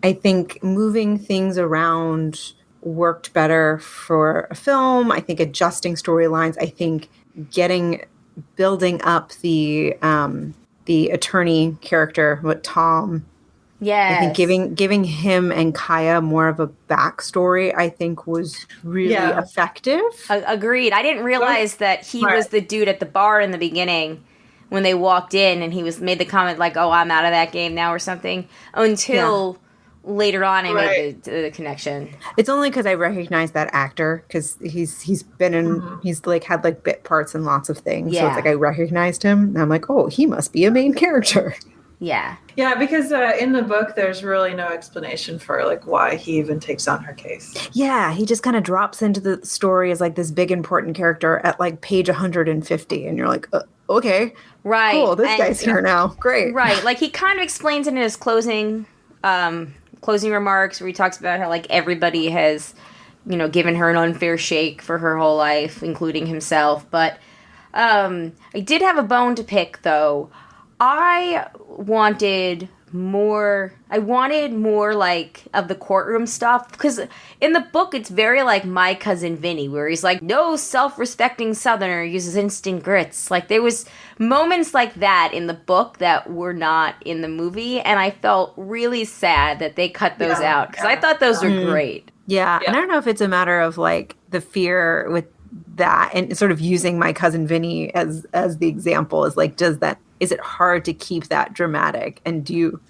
I think moving things around worked better for a film. I think adjusting storylines. I think building up the attorney character, what Tom. Yes. I think giving him and Kaya more of a backstory, I think, was really effective. Agreed. I didn't realize that he was the dude at the bar in the beginning when they walked in, and he made the comment like, "Oh, I'm out of that game now" or something. Until later on, I made the connection. It's only because I recognize that actor because he's been in he's like had like bit parts in lots of things. So it's like I recognized him, and I'm like, oh, he must be a main character. Yeah. Yeah, because in the book, there's really no explanation for like why he even takes on her case. Yeah, he just kind of drops into the story as like this big important character at like page 150, and you're like, okay, right, cool, this guy's here now, great. Right, like he kind of explains in his closing remarks where he talks about how like everybody has, given her an unfair shake for her whole life, including himself. But I did have a bone to pick though. I wanted more like of the courtroom stuff, because in the book it's very like My Cousin Vinny, where he's like, no self-respecting Southerner uses instant grits. Like there was moments like that in the book that were not in the movie, and I felt really sad that they cut those out, because I thought those were great. Yeah, and I don't know if it's a matter of like the fear with that and sort of using My Cousin Vinny as the example is like, is it hard to keep that dramatic? And do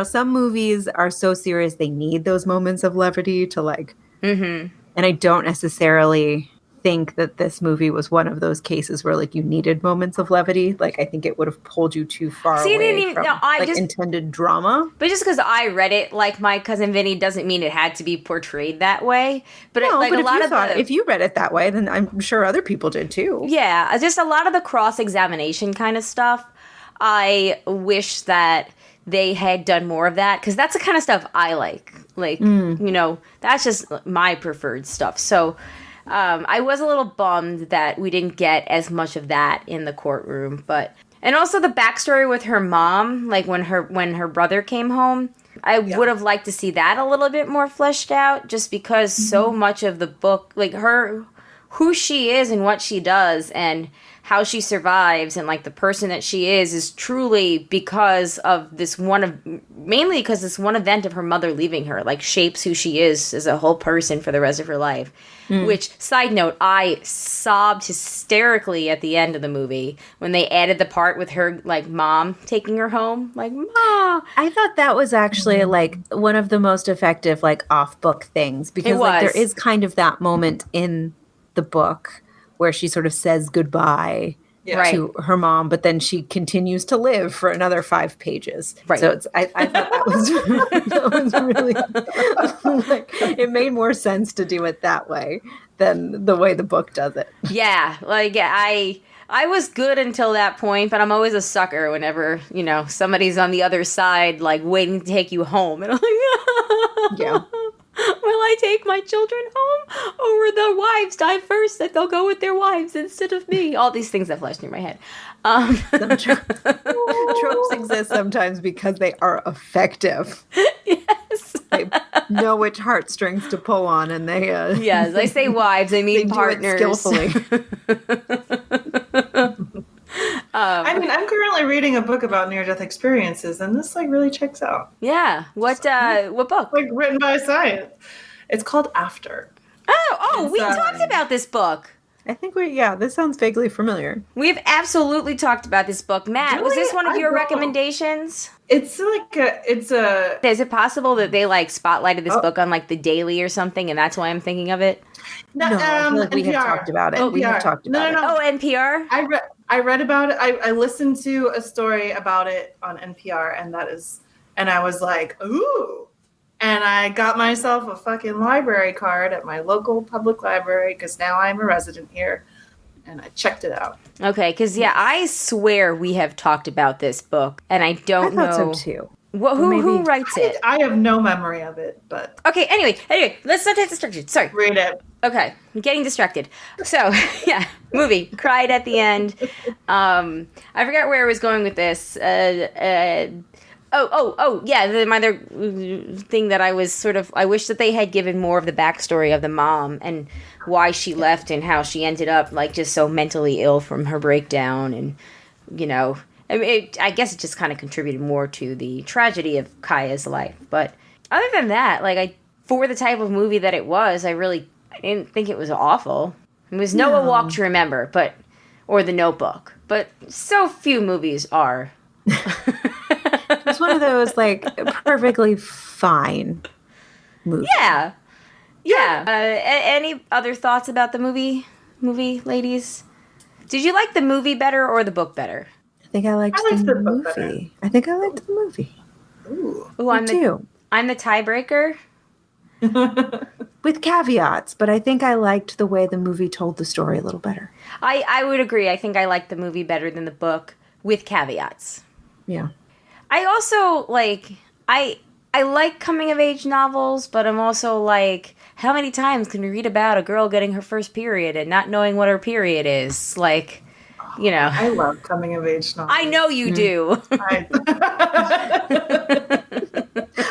some movies are so serious they need those moments of levity to like, and I don't necessarily think that this movie was one of those cases where like you needed moments of levity. Like I think it would have pulled you too far away from intended drama. But just because I read it like My Cousin Vinny doesn't mean it had to be portrayed that way. But if you read it that way, then I'm sure other people did too. Yeah, just a lot of the cross-examination kind of stuff. I wish that they had done more of that, because that's the kind of stuff I like. Like, that's just my preferred stuff. So I was a little bummed that we didn't get as much of that in the courtroom. And also the backstory with her mom, like when her brother came home, I would have liked to see that a little bit more fleshed out, just because so much of the book, like who she is and what she does and how she survives and like the person that she is truly because of this mainly because this one event of her mother leaving her, like shapes who she is as a whole person for the rest of her life. Which, side note, I sobbed hysterically at the end of the movie when they added the part with her like mom taking her home. Like, Ma! I thought that was actually like one of the most effective like off-book things, because like there is kind of that moment in the book where she sort of says goodbye to her mom, but then she continues to live for another 5 pages. Right. So I thought that was really like, it made more sense to do it that way than the way the book does it. Yeah, like I was good until that point, but I'm always a sucker whenever, somebody's on the other side, like waiting to take you home. And I'm like, yeah. Will I take my children home? Or will their wives die first, that they'll go with their wives instead of me? All these things that flash through my head. Tropes exist sometimes because they are effective. Yes. They know which heartstrings to pull on, and they... yes, I say wives, I mean partners. Do it skillfully. I mean, I'm currently reading a book about near-death experiences, and this like really checks out. Yeah. What book? Like written by science. It's called After. We talked about this book. I think this sounds vaguely familiar. We've absolutely talked about this book. Matt, really? Was this one of your recommendations? It's like Is it possible that they like spotlighted this book on like the Daily or something, and that's why I'm thinking of it? No, I feel like we have talked about it. We have talked about it. Oh, NPR? I read about it. I listened to a story about it on NPR, and I was like, ooh. And I got myself a fucking library card at my local public library, because now I'm a resident here, and I checked it out. Okay, because I swear we have talked about this book, and I don't know. I thought so too. Who writes it? I have no memory of it, but Okay, anyway, let's not get distracted. Sorry. read it. Okay, I'm getting distracted. So, yeah, movie. Cried at the end. I forgot where I was going with this. Yeah, my other thing that I was I wish that they had given more of the backstory of the mom and why she left and how she ended up, like, just so mentally ill from her breakdown and, you know... I mean, I guess it just kind of contributed more to the tragedy of Kaya's life. But other than that, like, for the type of movie that it was, I didn't think it was awful. It was no A Walk to Remember, or The Notebook. But so few movies are. It's one of those, like, perfectly fine movies. Yeah. Any other thoughts about the movie, ladies? Did you like the movie better or the book better? I think I liked the movie. I think I liked the movie. Ooh, I'm the tiebreaker. With caveats, but I think I liked the way the movie told the story a little better. I would agree. I think I liked the movie better than the book with caveats. Yeah. I also I like coming of age novels, but I'm also like, how many times can we read about a girl getting her first period and not knowing what her period is? Like, you know. I love coming of age novels. I know you do.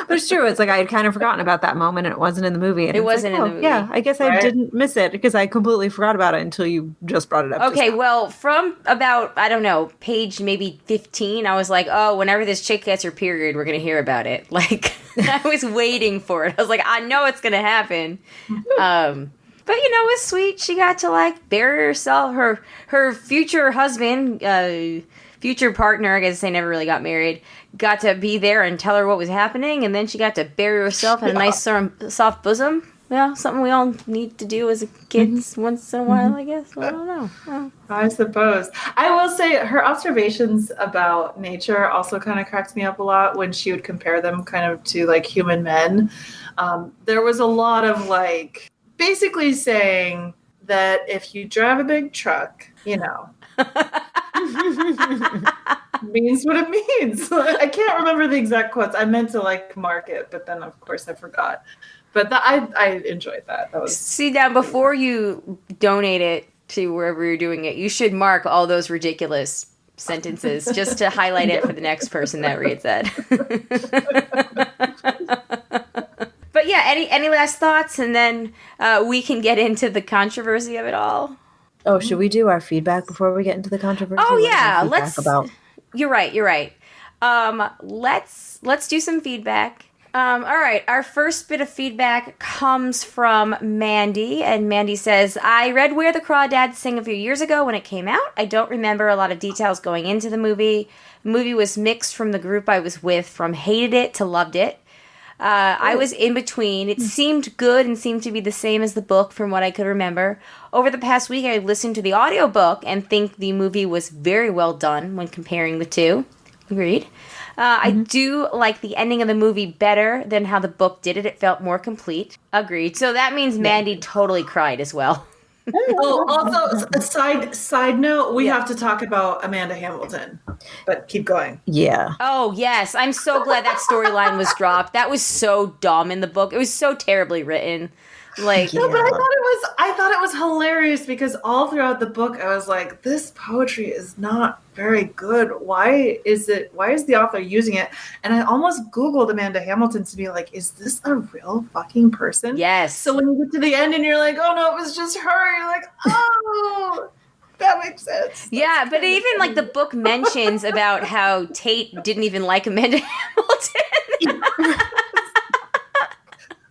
But it's true. It's like I had kind of forgotten about that moment and it wasn't in the movie. And it wasn't in the movie. Yeah, I guess I didn't miss it because I completely forgot about it until you just brought it up. Okay, well, from about, I don't know, page maybe 15, I was like, oh, whenever this chick gets her period, we're going to hear about it. Like, I was waiting for it. I was like, I know it's going to happen. But, you know, it was sweet. She got to, like, bury herself. Her future husband, future partner, I guess they never really got married, got to be there and tell her what was happening. And then she got to bury herself in a nice soft bosom. Yeah, something we all need to do as kids once in a while, I guess. I don't know. I suppose. I will say her observations about nature also kind of cracked me up a lot when she would compare them kind of to, like, human men. There was a lot of, like... basically saying that if you drive a big truck, you know, means what it means. I can't remember the exact quotes. I meant to, like, mark it, but then of course I forgot. But I enjoyed that. That was... See, now before you donate it to wherever you're doing it, you should mark all those ridiculous sentences just to highlight it for the next person that reads that. But yeah, any last thoughts, and then we can get into the controversy of it all. Oh, should we do our feedback before we get into the controversy? Oh yeah, let's. You're right. Let's do some feedback. All right, our first bit of feedback comes from Mandy, and Mandy says, I read Where the Crawdad Sing a few years ago when it came out. I don't remember a lot of details going into the movie. The movie was mixed from the group I was with, from hated it to loved it. I was in between. It seemed good and seemed to be the same as the book from what I could remember. Over the past week, I listened to the audiobook and think the movie was very well done when comparing the two. Agreed. I do like the ending of the movie better than how the book did it. It felt more complete. Agreed. So that means Mandy totally cried as well. Oh, also, a side note, we have to talk about Amanda Hamilton, but keep going. Yeah. Oh, yes. I'm so glad that storyline was dropped. That was so dumb in the book. It was so terribly written. Like, no, but I thought it was hilarious because all throughout the book I was like, this poetry is not very good. Why is the author using it? And I almost Googled Amanda Hamilton to be like, is this a real fucking person? Yes. So when you get to the end and you're like, oh no, it was just her, you're like, oh, that makes sense. Yeah, but even like the book mentions about how Tate didn't even like Amanda Hamilton.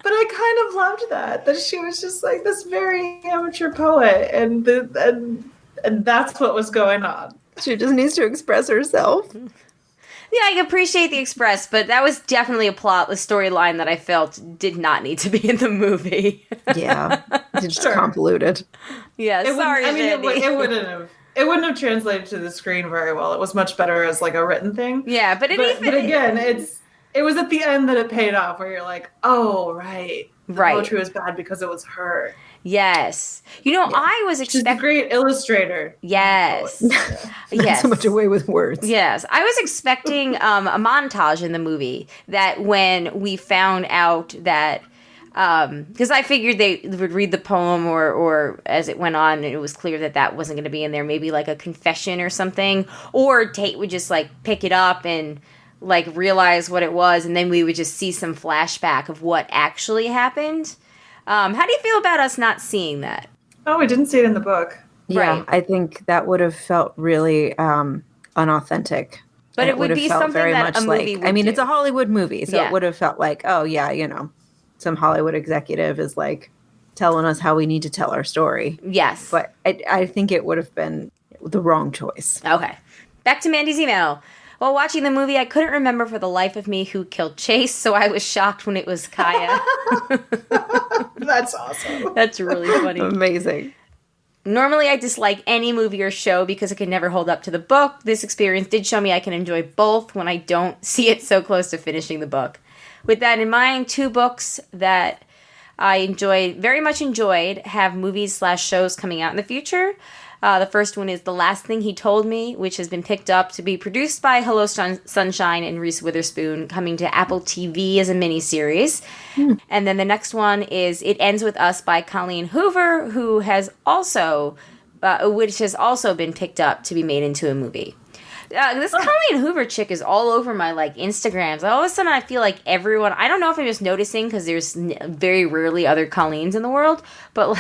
But I kind of loved that she was just like this very amateur poet, and that's what was going on. She just needs to express herself. Yeah, I appreciate the express, but that was definitely a storyline that I felt did not need to be in the movie. Yeah, it's just convoluted. Yeah, sorry, Shandy. It wouldn't have translated to the screen very well. It was much better as like a written thing. Yeah, but again, It was at the end that it paid off, where you're like, oh, right. The Right. poetry was bad because it was her. Yes. You know, I was She's a expecting... great illustrator. Yes. Not Yes. so much away with words. Yes. I was expecting a montage in the movie that when we found out that... Because I figured they would read the poem or as it went on, and it was clear that that wasn't going to be in there. Maybe like a confession or something. Or Tate would just like pick it up and like realize what it was, and then we would just see some flashback of what actually happened. How do you feel about us not seeing that? Oh, we didn't see it in the book. Yeah, Right. I think that would have felt really unauthentic. But And it would have be felt something very that much a movie would I mean, do. it's a Hollywood movie, so Yeah. it would have felt like, oh yeah, you know, some Hollywood executive is like telling us how we need to tell our story. Yes. But I think it would have been the wrong choice. Okay. Back to Mandy's email. While watching the movie, I couldn't remember for the life of me who killed Chase, so I was shocked when it was Kaya. That's awesome. That's really funny. Amazing. Normally, I dislike any movie or show because it can never hold up to the book. This experience did show me I can enjoy both when I don't see it so close to finishing the book. With that in mind, 2 books that I very much enjoyed, have movies/shows coming out in the future. The first one is The Last Thing He Told Me, which has been picked up to be produced by Hello Sunshine and Reese Witherspoon, coming to Apple TV as a miniseries. And then the next one is It Ends With Us by Colleen Hoover, who has also, which has also been picked up to be made into a movie. This Colleen Hoover chick is all over my Instagrams. All of a sudden, I feel like everyone. I don't know if I'm just noticing because there's very rarely other Colleens in the world, but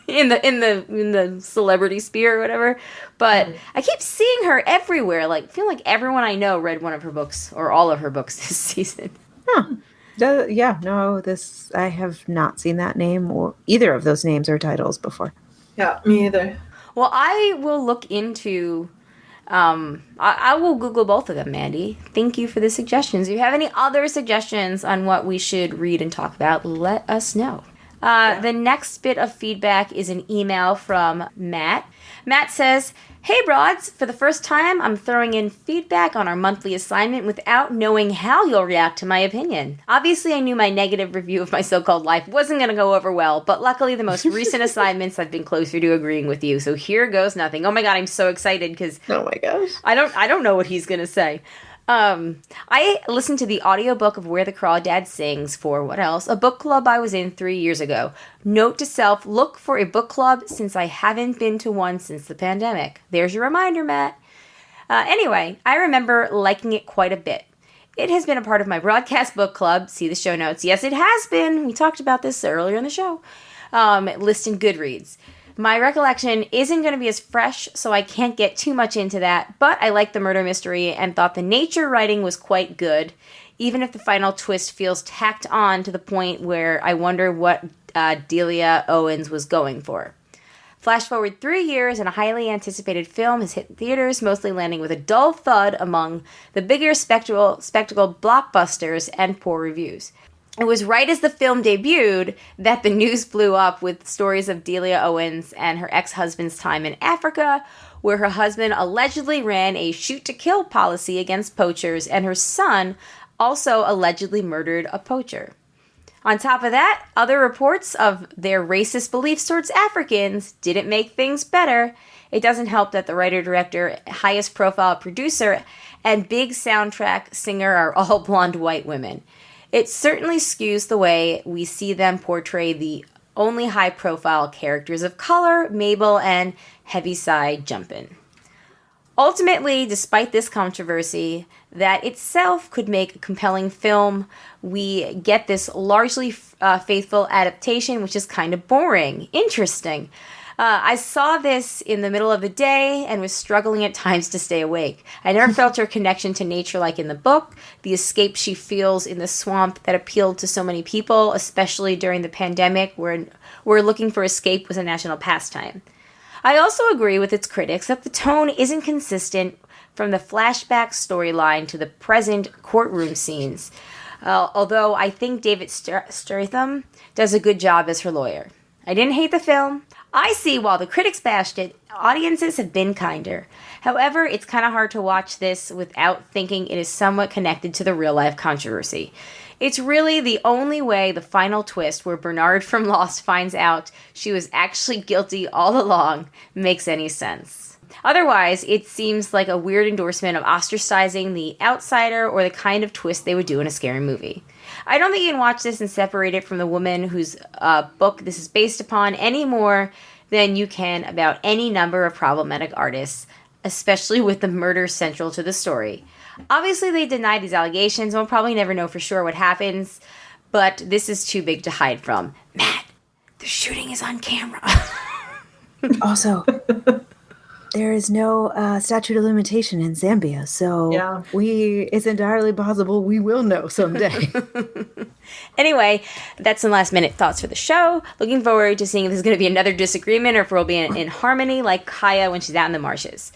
in the celebrity sphere or whatever. But I keep seeing her everywhere. I feel like everyone I know read one of her books or all of her books this season. Huh. I have not seen that name or either of those names or titles before. Yeah, me either. Well, I will look into. I will Google both of them, Mandy. Thank you for the suggestions. If you have any other suggestions on what we should read and talk about, let us know. The next bit of feedback is an email from Matt. Matt says, "Hey Broads, for the first time I'm throwing in feedback on our monthly assignment without knowing how you'll react to my opinion. Obviously I knew my negative review of my so-called life wasn't going to go over well, but luckily the most recent assignments I've been closer to agreeing with you, so here goes nothing." Oh my god, I'm so excited because Oh my gosh. I don't know what he's going to say. I listened to the audiobook of Where the Crawdad Sings for, what else? A book club I was in 3 years ago. Note to self, look for a book club since I haven't been to one since the pandemic. There's your reminder, Matt. Anyway, I remember liking it quite a bit. It has been a part of my broadcast book club. See the show notes. Yes, it has been. We talked about this earlier in the show. List in Goodreads. My recollection isn't going to be as fresh, so I can't get too much into that, but I liked the murder mystery and thought the nature writing was quite good, even if the final twist feels tacked on to the point where I wonder what Delia Owens was going for. Flash forward 3 years, and a highly anticipated film has hit theaters, mostly landing with a dull thud among the bigger spectacle blockbusters and poor reviews. It was right as the film debuted that the news blew up with stories of Delia Owens and her ex-husband's time in Africa, where her husband allegedly ran a shoot-to-kill policy against poachers, and her son also allegedly murdered a poacher. On top of that, other reports of their racist beliefs towards Africans didn't make things better. It doesn't help that the writer-director, highest-profile producer, and big soundtrack singer are all blonde white women. It certainly skews the way we see them portray the only high-profile characters of color, Mabel and Heaviside Jumpin'. Ultimately, despite this controversy, that itself could make a compelling film, we get this largely faithful adaptation, which is kind of boring. Interesting. I saw this in the middle of the day and was struggling at times to stay awake. I never felt her connection to nature like in the book, the escape she feels in the swamp that appealed to so many people, especially during the pandemic where looking for escape was a national pastime. I also agree with its critics that the tone isn't consistent from the flashback storyline to the present courtroom scenes, although I think David Stratham does a good job as her lawyer. I didn't hate the film. I see while the critics bashed it, audiences have been kinder. However, it's kind of hard to watch this without thinking it is somewhat connected to the real-life controversy. It's really the only way the final twist where Bernard from Lost finds out she was actually guilty all along makes any sense. Otherwise, it seems like a weird endorsement of ostracizing the outsider or the kind of twist they would do in a scary movie. I don't think you can watch this and separate it from the woman whose book this is based upon any more than you can about any number of problematic artists, especially with the murder central to the story. Obviously, they deny these allegations and we'll probably never know for sure what happens, but this is too big to hide from. Matt, the shooting is on camera. Also, there is no statute of limitation in Zambia, so it's entirely possible we will know someday. Anyway, that's some last minute thoughts for the show. Looking forward to seeing if there's going to be another disagreement or if we'll be in harmony like Kaya when she's out in the marshes.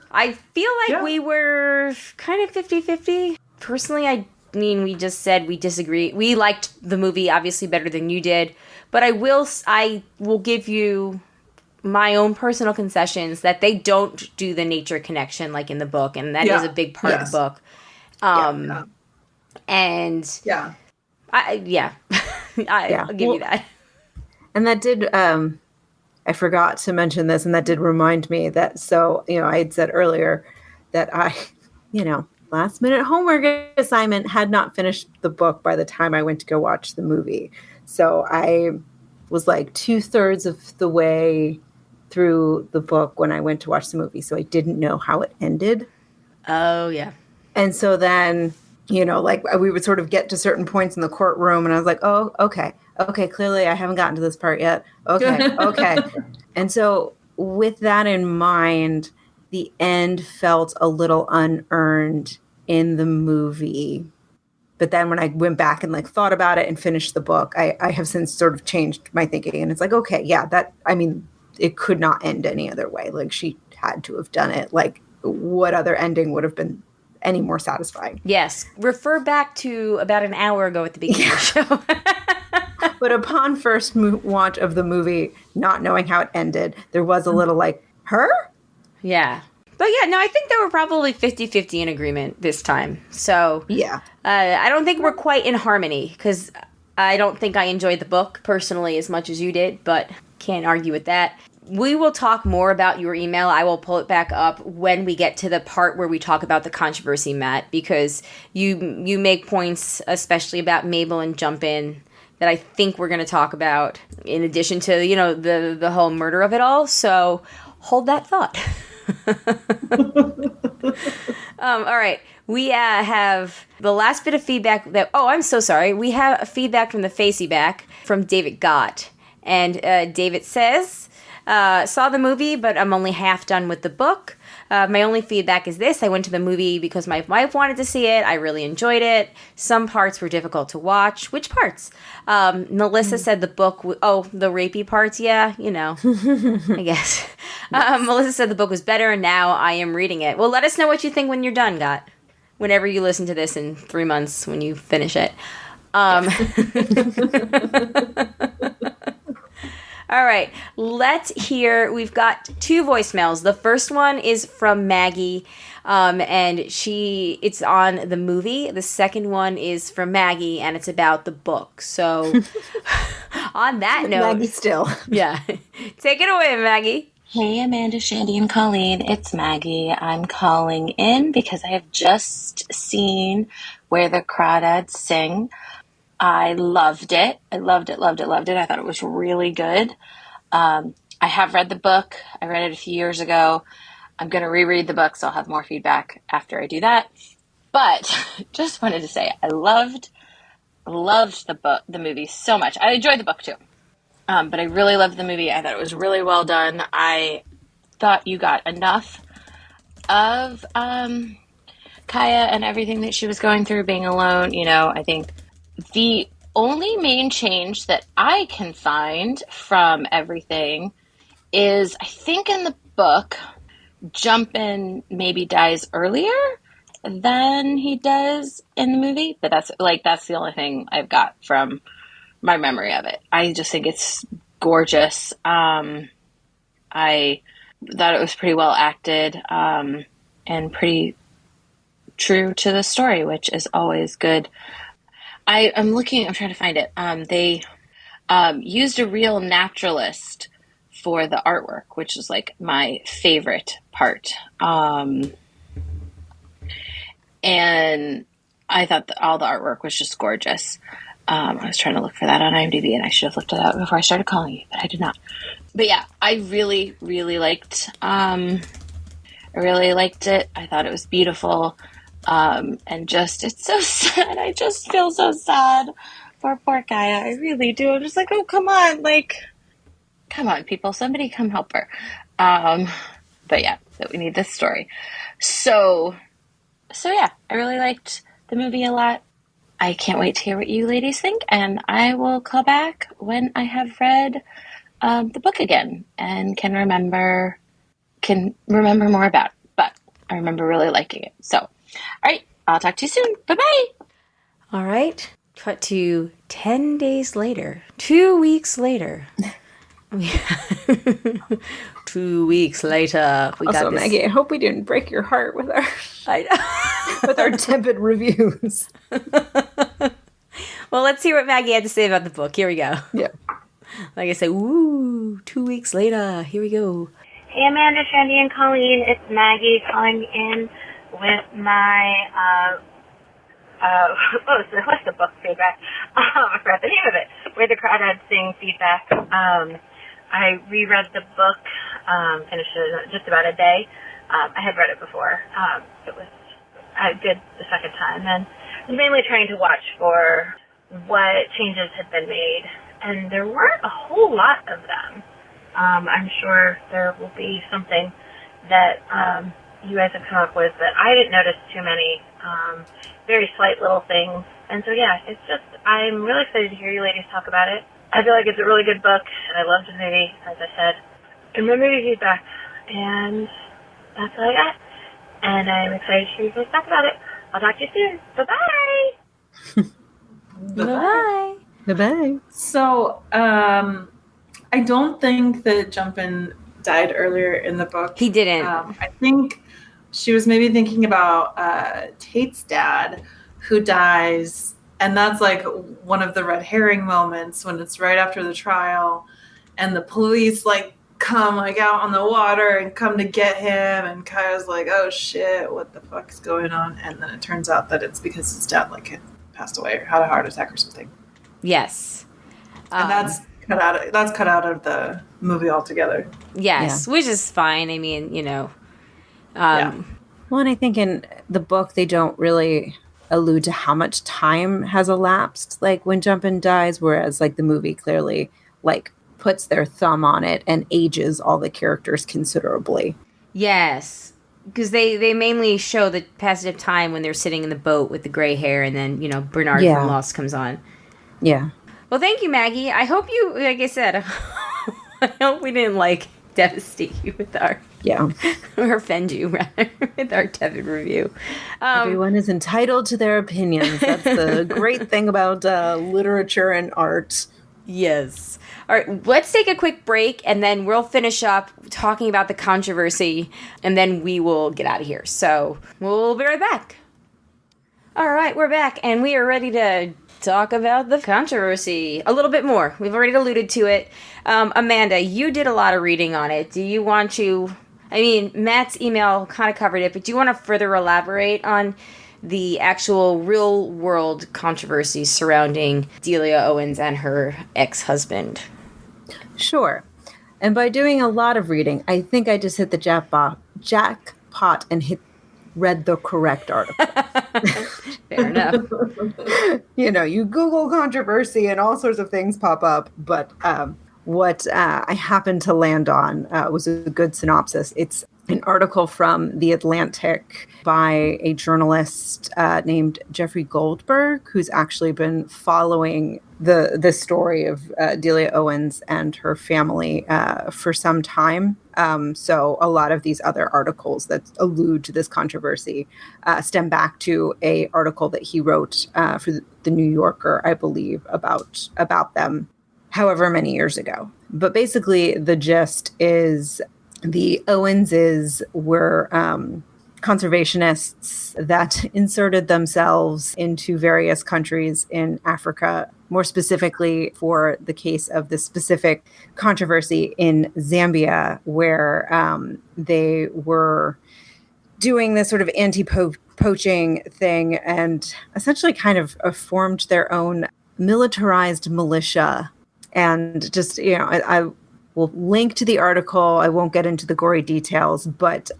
I feel like we were kind of 50-50. Personally, I mean, we just said we disagree. We liked the movie obviously better than you did, but I will give you my own personal concessions that they don't do the nature connection like in the book, and that is a big part of the book. And I'll give you that. And that did, I forgot to mention this, and that did remind me that, I had said earlier that I, last minute homework assignment, had not finished the book by the time I went to go watch the movie. So I was like 2/3 of the way through the book when I went to watch the movie. So I didn't know how it ended. Oh, yeah. And so then, we would sort of get to certain points in the courtroom and I was like, oh, okay, clearly I haven't gotten to this part yet. Okay. And so with that in mind, the end felt a little unearned in the movie. But then when I went back and thought about it and finished the book, I have since sort of changed my thinking. And it's like, okay, it could not end any other way. She had to have done it. What other ending would have been any more satisfying? Yes. Refer back to about an hour ago at the beginning of the show. But upon first watch of the movie, not knowing how it ended, there was a little her? Yeah. But I think they were probably 50-50 in agreement this time. So yeah. I don't think we're quite in harmony because I don't think I enjoyed the book personally as much as you did, but can't argue with that. We will talk more about your email. I will pull it back up when we get to the part where we talk about the controversy, Matt, because you make points, especially about Mabel and Jump In, that I think we're going to talk about in addition to, the whole murder of it all. So hold that thought. All right. We have the last bit of feedback I'm so sorry. We have a feedback from the Facey Back from David Gott. And David says, saw the movie, but I'm only half done with the book. My only feedback is this. I went to the movie because my wife wanted to see it. I really enjoyed it. Some parts were difficult to watch. Which parts? Melissa said the book... the rapey parts? Yeah, I guess. Melissa said the book was better, and now I am reading it. Well, let us know what you think when you're done, Gott. Whenever you listen to this in 3 months when you finish it. All right, let's hear. We've got 2 voicemails. The first one is from Maggie, and it's on the movie. The second one is from Maggie, and it's about the book. So, on that note, Maggie still, yeah, take it away, Maggie. Hey, Amanda, Shandy, and Colleen. It's Maggie. I'm calling in because I have just seen Where the Crawdad Sing. I loved it. I loved it. I thought it was really good. I have read the book. I read it a few years ago. I'm going to reread the book, so I'll have more feedback after I do that. But just wanted to say I loved the movie so much. I enjoyed the book too. But I really loved the movie. I thought it was really well done. I thought you got enough of Kaya and everything that she was going through, being alone. I think the only main change that I can find from everything is, I think in the book, Jumpin' maybe dies earlier than he does in the movie. But that's the only thing I've got from my memory of it. I just think it's gorgeous. I thought it was pretty well acted, and pretty true to the story, which is always good. I'm trying to find it. They used a real naturalist for the artwork, which is like my favorite part. And I thought that all the artwork was just gorgeous. I was trying to look for that on IMDb, and I should have looked it up before I started calling you, but I did not. But yeah, I really, really liked it. I thought it was beautiful. And just, it's so sad. I just feel so sad for poor Kaya. I really do. I'm just like, oh, come on. Like, come on, people. Somebody come help her. But yeah, that we need this story. So yeah, I really liked the movie a lot. I can't wait to hear what you ladies think, and I will call back when I have read the book again and can remember more about it. But I remember really liking it. So, all right, I'll talk to you soon. Bye-bye. All right. Cut to 10 days later. 2 weeks later. 2 weeks later. We Also, got this. Maggie, I hope we didn't break your heart with our with our tepid reviews. Well, let's hear what Maggie had to say about the book. Here we go. Yeah. Like I said, 2 weeks later. Here we go. Hey Amanda, Shandy, and Colleen. It's Maggie calling in with my, what's the book feedback? I forgot the name of it. Where the Crawdad Sings feedback. I reread the book, finished it in just about a day. I had read it before. It was good the second time, and I was mainly trying to watch for what changes had been made, and there weren't a whole lot of them. I'm sure there will be something that you guys have come up with that I didn't notice too many very slight little things. And so, yeah, it's just, I'm really excited to hear you ladies talk about it. I feel like it's a really good book, and I loved the movie, as I said, in my movie feedback. And that's all I got. And I'm excited to hear you guys talk about it. I'll talk to you soon. Bye-bye! Bye-bye. Bye-bye. So, I don't think that Jumpin died earlier in the book. He didn't. I think she was maybe thinking about Tate's dad, who dies, and that's like one of the red herring moments when it's right after the trial, and the police like come like out on the water and come to get him, and Kaya's like, oh shit, what the fuck is going on? And then it turns out that it's because his dad like had passed away or had a heart attack or something. Yes. And that's cut out of the movie altogether. Yes, which is fine. I mean, Well, and I think in the book they don't really allude to how much time has elapsed, like when Jumpin dies, whereas like the movie clearly like puts their thumb on it and ages all the characters considerably. Yes. Because they mainly show the passage of time when they're sitting in the boat with the gray hair, and then, Bernard from Lost comes on. Yeah. Well, thank you, Maggie. I hope you, like I said, I hope we didn't, devastate you with our... Yeah. Or offend you, rather, with our tepid review. Everyone is entitled to their opinions. That's the great thing about literature and art. Yes. All right, let's take a quick break, and then we'll finish up talking about the controversy, and then we will get out of here. So we'll be right back. All right, we're back, and we are ready to talk about the controversy a little bit more. We've already alluded to it. Amanda, you did a lot of reading on it. Do you want to... I mean, Matt's email kind of covered it, but do you want to further elaborate on the actual real-world controversies surrounding Delia Owens and her ex-husband? Sure. And by doing a lot of reading, I think I just hit the jackpot and read the correct article. Fair enough. You Google controversy and all sorts of things pop up, but what I happened to land on was a good synopsis. It's an article from The Atlantic by a journalist named Jeffrey Goldberg, who's actually been following the story of Delia Owens and her family for some time. So a lot of these other articles that allude to this controversy stem back to a article that he wrote for the New Yorker, I believe, about them however many years ago. But basically, the gist is the Owenses were conservationists that inserted themselves into various countries in Africa, more specifically for the case of the specific controversy in Zambia, where they were doing this sort of anti-poaching thing and essentially kind of formed their own militarized militia. And just, I will link to the article. I won't get into the gory details, but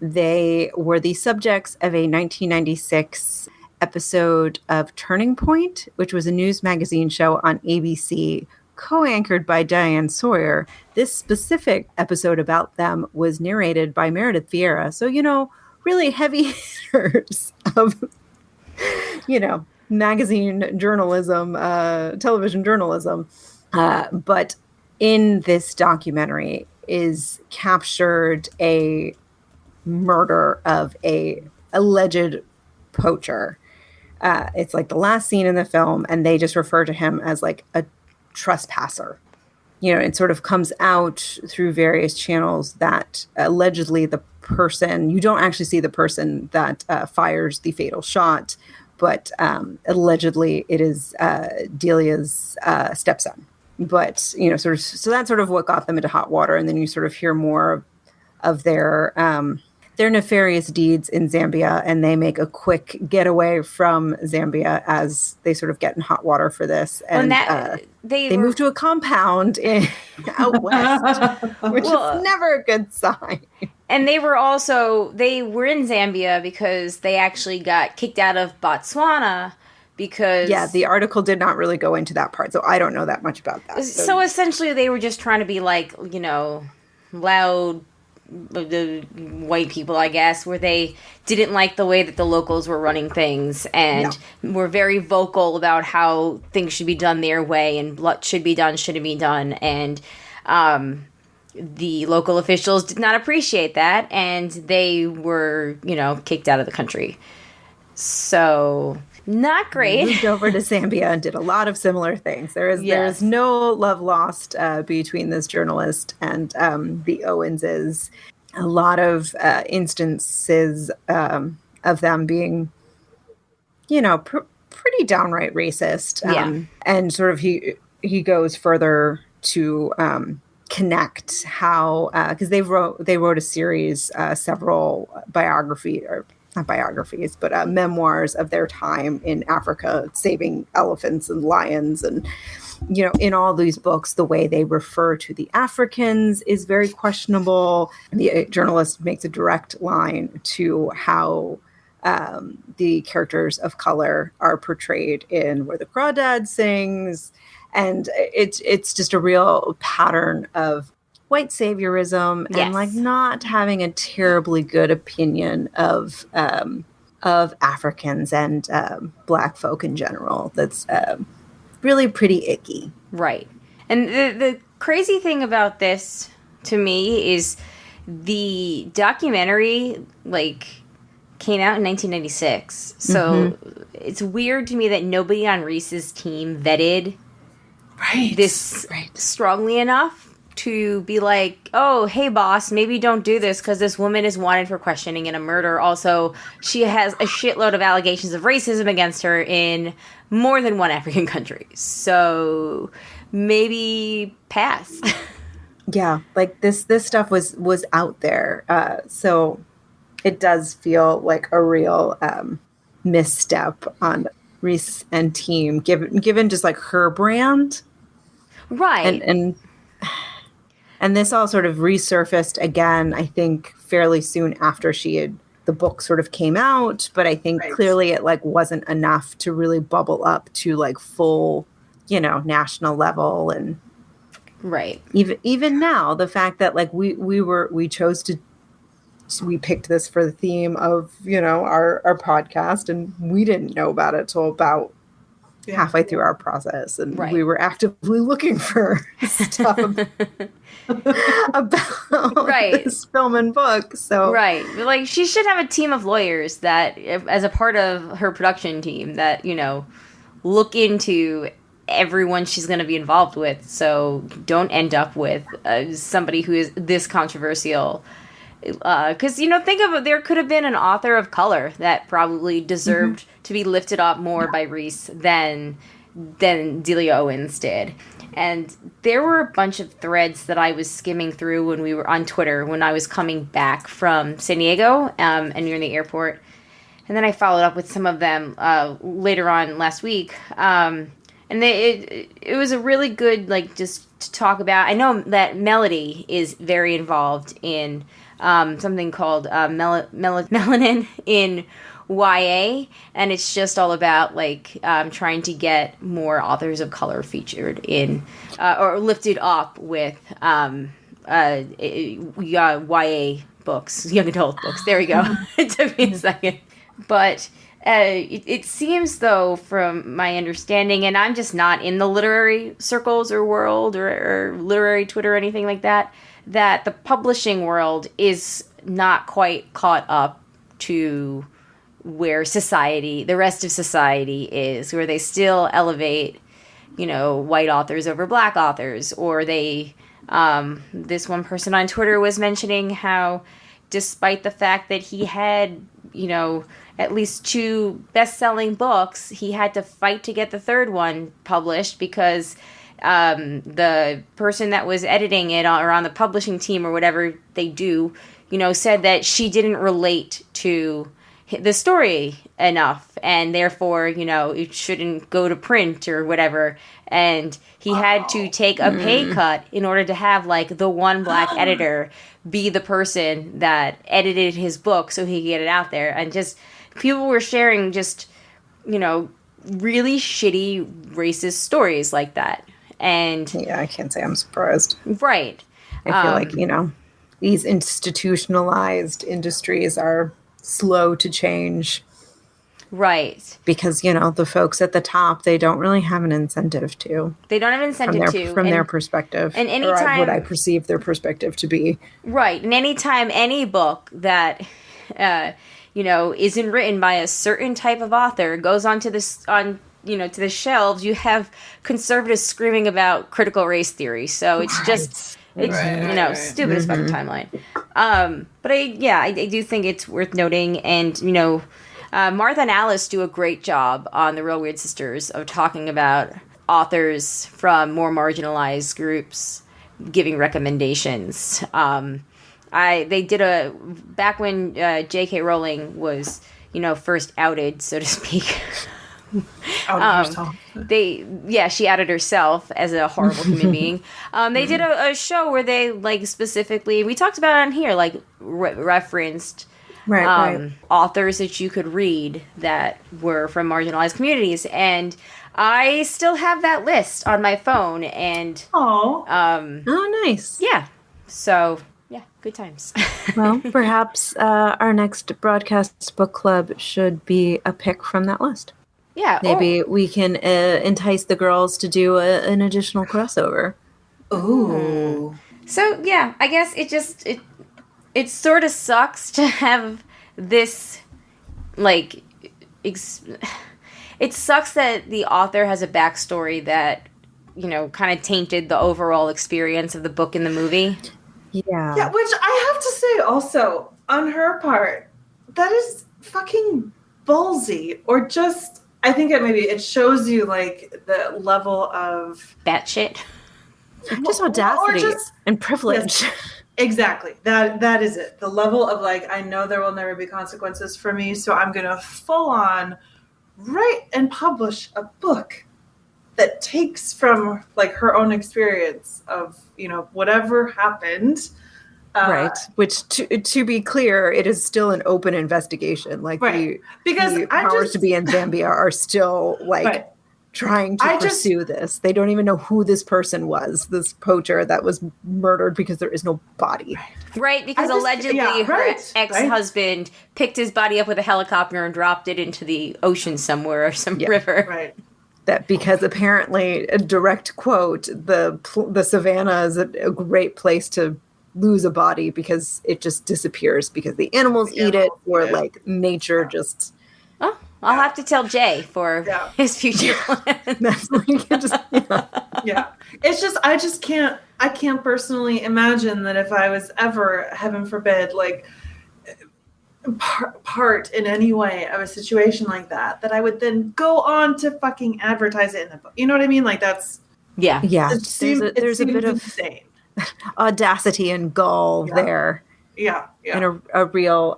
they were the subjects of a 1996 episode of Turning Point, which was a news magazine show on ABC, co-anchored by Diane Sawyer. This specific episode about them was narrated by Meredith Vieira. So, really heavy hitters of, magazine journalism, television journalism. But in this documentary is captured a murder of a alleged poacher. It's like the last scene in the film, and they just refer to him as like a trespasser. It sort of comes out through various channels that allegedly the person, you don't actually see the person that fires the fatal shot, but allegedly it is Delia's stepson. But, so that's sort of what got them into hot water. And then you sort of hear more of their nefarious deeds in Zambia, and they make a quick getaway from Zambia as they sort of get in hot water for this. And they move to a compound out west, which is never a good sign. And they were in Zambia because they actually got kicked out of Botswana because... Yeah, the article did not really go into that part, so I don't know that much about that. So essentially they were just trying to be like, loud... the white people, I guess, where they didn't like the way that the locals were running things and were very vocal about how things should be done their way and what should be done, shouldn't be done. And the local officials did not appreciate that, and they were, kicked out of the country. So... not great. Moved over to Zambia and did a lot of similar things. There is no love lost between this journalist and the Owenses. A lot of instances of them being, pretty downright racist. And sort of he goes further to connect how because they wrote a series, several not biographies, but memoirs of their time in Africa, saving elephants and lions. And, in all these books, the way they refer to the Africans is very questionable. The journalist makes a direct line to how the characters of color are portrayed in Where the Crawdad Sings. And it's just a real pattern of white saviorism and like not having a terribly good opinion of Africans and Black folk in general. That's really pretty icky. Right. And the crazy thing about this to me is the documentary came out in 1996. So it's weird to me that nobody on Reese's team vetted this strongly enough to be like, oh, hey, boss, maybe don't do this because this woman is wanted for questioning and a murder. Also, she has a shitload of allegations of racism against her in more than one African country. So maybe pass. Yeah, this stuff was out there. So it does feel like a real misstep on Reese and team, given just her brand. Right. And this all sort of resurfaced again, I think, fairly soon after the book sort of came out. But I think clearly it wasn't enough to really bubble up to full, national level. And even now, the fact that we picked this for the theme of, our podcast, and we didn't know about it till about halfway through our process, and we were actively looking for stuff about this film and book. So she should have a team of lawyers that, as a part of her production team, that look into everyone she's going to be involved with. So don't end up with somebody who is this controversial. Because, think of it, there could have been an author of color that probably deserved to be lifted up more by Reese than Delia Owens did. And there were a bunch of threads that I was skimming through when we were on Twitter when I was coming back from San Diego and near the airport. And then I followed up with some of them later on last week. And it was a really good, just to talk about. I know that Melody is very involved in something called Melanin in YA, and it's just all about trying to get more authors of color featured in or lifted up with YA books, young adult books. There we go. It took me a second, but it seems, though, from my understanding, and I'm just not in the literary circles or world or literary Twitter or anything like that, that the publishing world is not quite caught up to where the rest of society is, where they still elevate, white authors over black authors, or they, this one person on Twitter was mentioning how, despite the fact that he had, at least 2 best-selling books, he had to fight to get the third one published because the person that was editing it or on the publishing team or whatever they do, said that she didn't relate to the story enough, and therefore, it shouldn't go to print or whatever. And he had to take a pay cut in order to have the one black editor be the person that edited his book so he could get it out there. And just people were sharing just, really shitty racist stories like that. And yeah, I can't say I'm surprised. Right. I feel these institutionalized industries are slow to change. Right. Because, the folks at the top, they don't really have an incentive to. They don't have an incentive from their perspective. And anytime, or what I perceive their perspective to be. Right. And anytime any book that, isn't written by a certain type of author goes onto to the shelves, you have conservatives screaming about critical race theory. So it's just... It's stupid as fucking timeline. But I do think it's worth noting, and Martha and Alice do a great job on the Real Weird Sisters of talking about authors from more marginalized groups giving recommendations. They did back when J.K. Rowling was first outed, so to speak. She outed herself as a horrible human being. They did a show where they specifically, we talked about it on here, referenced authors that you could read that were from marginalized communities, and I still have that list on my phone. And oh, nice. Yeah. So yeah, good times. Well, perhaps our next broadcast book club should be a pick from that list. Yeah, maybe we can entice the girls to do an additional crossover. Ooh. So yeah, I guess it sort of sucks to have this it sucks that the author has a backstory that kind of tainted the overall experience of the book and the movie. Yeah. Yeah, which I have to say also on her part, that is fucking ballsy, or just. I think it shows you the level of batshit, just audacity and privilege. Yes, exactly. That is it. The level of I know there will never be consequences for me, so I'm going to full on write and publish a book that takes from her own experience of whatever happened. Right. Which, to be clear, it is still an open investigation. Because the powers to be in Zambia are still trying to pursue this. They don't even know who this person was, this poacher that was murdered because there is no body. Right, because allegedly her ex-husband picked his body up with a helicopter and dropped it into the ocean somewhere or some river. Right. That because apparently, a direct quote, the savannah is a great place to lose a body because it just disappears because the animals eat it, or nature just I'll have to tell Jay for his future plans. That's what you can just. Yeah. It's just I can't personally imagine that if I was ever, heaven forbid, like part in any way of a situation like that I would then go on to fucking advertise it in the book. You know what I mean? Like that's yeah. There's a bit of insane audacity and gall there. Yeah. And a real.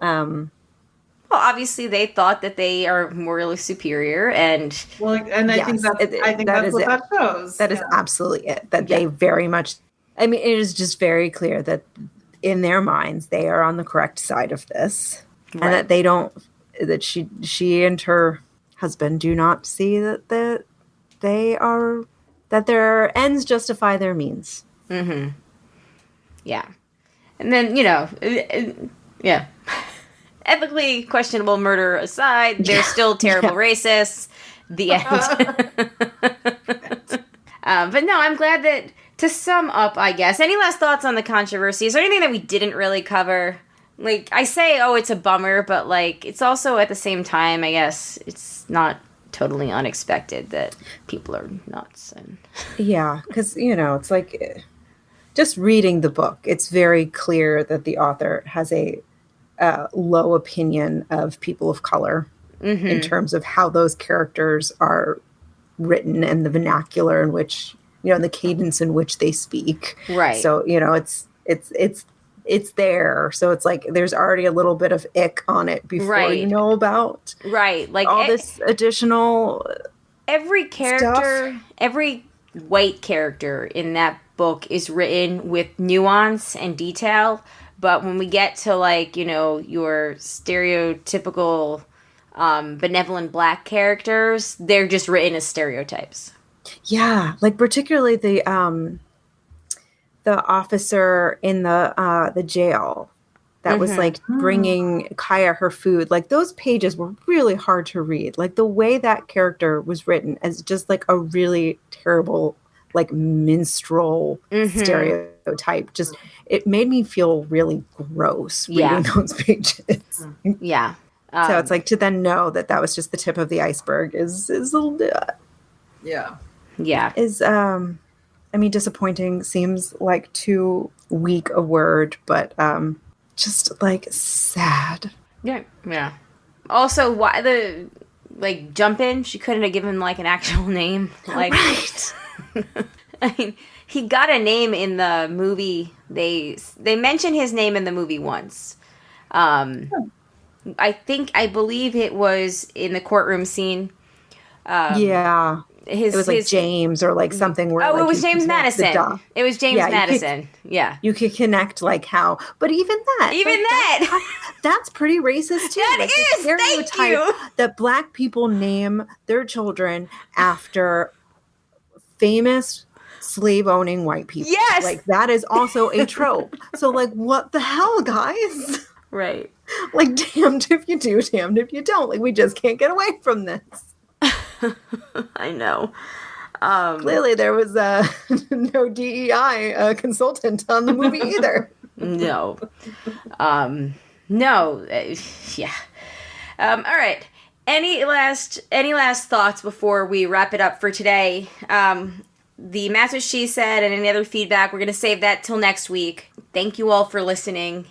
Well, obviously, they thought that they are morally superior, and I think that's what that shows. That is absolutely it. That they very much. I mean, it is just very clear that in their minds they are on the correct side of this, and that they don't. That she and her husband do not see that they are that their ends justify their means. Mm-hmm. Yeah, and then yeah. Ethically questionable murder aside, they're still terrible racists. The end. But no, I'm glad that, to sum up, I guess, any last thoughts on the controversy? Is there anything that we didn't really cover? Like, I say, it's a bummer, but, like, it's also, at the same time, I guess, it's not totally unexpected that people are nuts. And yeah, because, it's like, just reading the book, it's very clear that the author has a low opinion of people of color in terms of how those characters are written and the vernacular in which, the cadence in which they speak. Right. So, it's there. So it's like there's already a little bit of ick on it before you know about like all this additional every character, stuff. Every white character in that book is written with nuance and detail. But when we get to, like, your stereotypical benevolent black characters, they're just written as stereotypes. Yeah, like particularly the officer in the jail that was like bringing Kaya her food. Like those pages were really hard to read. Like the way that character was written as just like a really terrible, like minstrel stereotype. Just it made me feel really gross reading those pages. Yeah. So it's like to then know that was just the tip of the iceberg is a little bit. Yeah. Is disappointing seems like too weak a word, but just like sad. Yeah. Yeah. Also, why the jump in? She couldn't have given like an actual name. Like, right. I mean, he got a name in the movie. They mention his name in the movie once. I believe it was in the courtroom scene. It was like James or like something where it was James Madison. It was James Madison. You could connect like how, but even that's pretty racist too. That like is the stereotype that black people name their children after famous slave owning white people. Yes, like that is also a trope. So like, what the hell, guys? Right. Like, damned if you do, damned if you don't. Like, we just can't get away from this. I know. Clearly, there was no DEI consultant on the movie either. No. Yeah. All right. Any last thoughts before we wrap it up for today? The Master She Said and any other feedback, we're going to save that till next week. Thank you all for listening.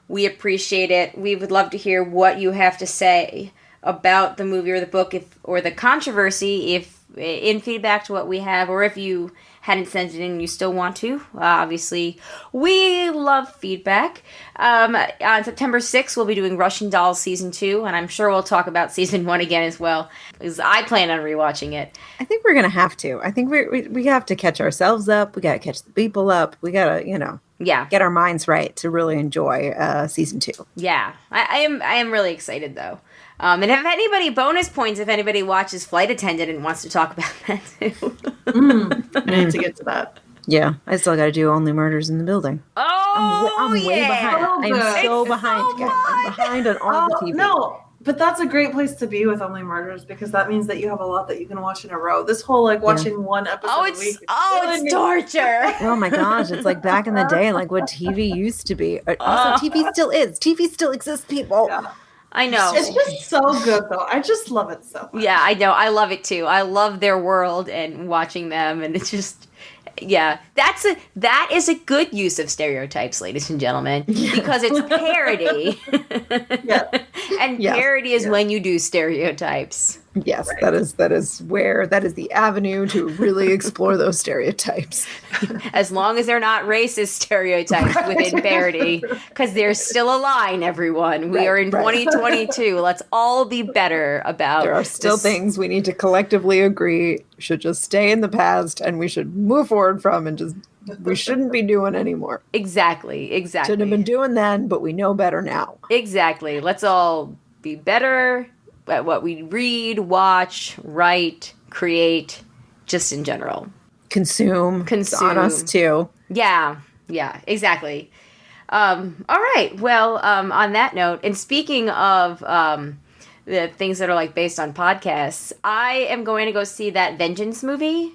We appreciate it. We would love to hear what you have to say about the movie or the book, or the controversy, if in feedback to what we have, or if you hadn't sent it in and you still want to. Obviously, we love feedback. On September 6th, we'll be doing Russian Doll Season 2, and I'm sure we'll talk about Season 1 again as well, because I plan on rewatching it. I think we're going to have to. I think we have to catch ourselves up. We got to catch the people up. We got to, get our minds right to really enjoy Season 2. Yeah. I am really excited, though. And if anybody, bonus points if anybody watches Flight Attendant and wants to talk about that too. I need to get to that. Yeah, I still got to do Only Murders in the Building. Oh, I'm way behind. I'm so behind, guys. I'm behind on all the TV. No, but that's a great place to be with Only Murders, because that means that you have a lot that you can watch in a row. This whole watching one episode a week. It's torture. Oh my gosh, it's like back in the day, like what TV used to be. Also, TV still is. TV still exists, people. Yeah. I know. It's just so good, though. I just love it so much. Yeah, I know. I love it too. I love their world and watching them, and it's just, yeah, that is a good use of stereotypes, ladies and gentlemen, because it's parody. Yeah. And parody is when you do stereotypes. Yes, right. that is the avenue to really explore those stereotypes. As long as they're not racist stereotypes within parody, because there's still a line, everyone. We are in 2022. Let's all be better about. There are still things we need to collectively agree should just stay in the past, and we should move forward from, and just we shouldn't be doing anymore. Exactly. Shouldn't have been doing then, but we know better now. Exactly. Let's all be better at what we read, watch, write, create, just in general. Consume. It's on us too. Yeah, exactly. All right. Well, on that note, and speaking of the things that are like based on podcasts, I am going to go see that Vengeance movie.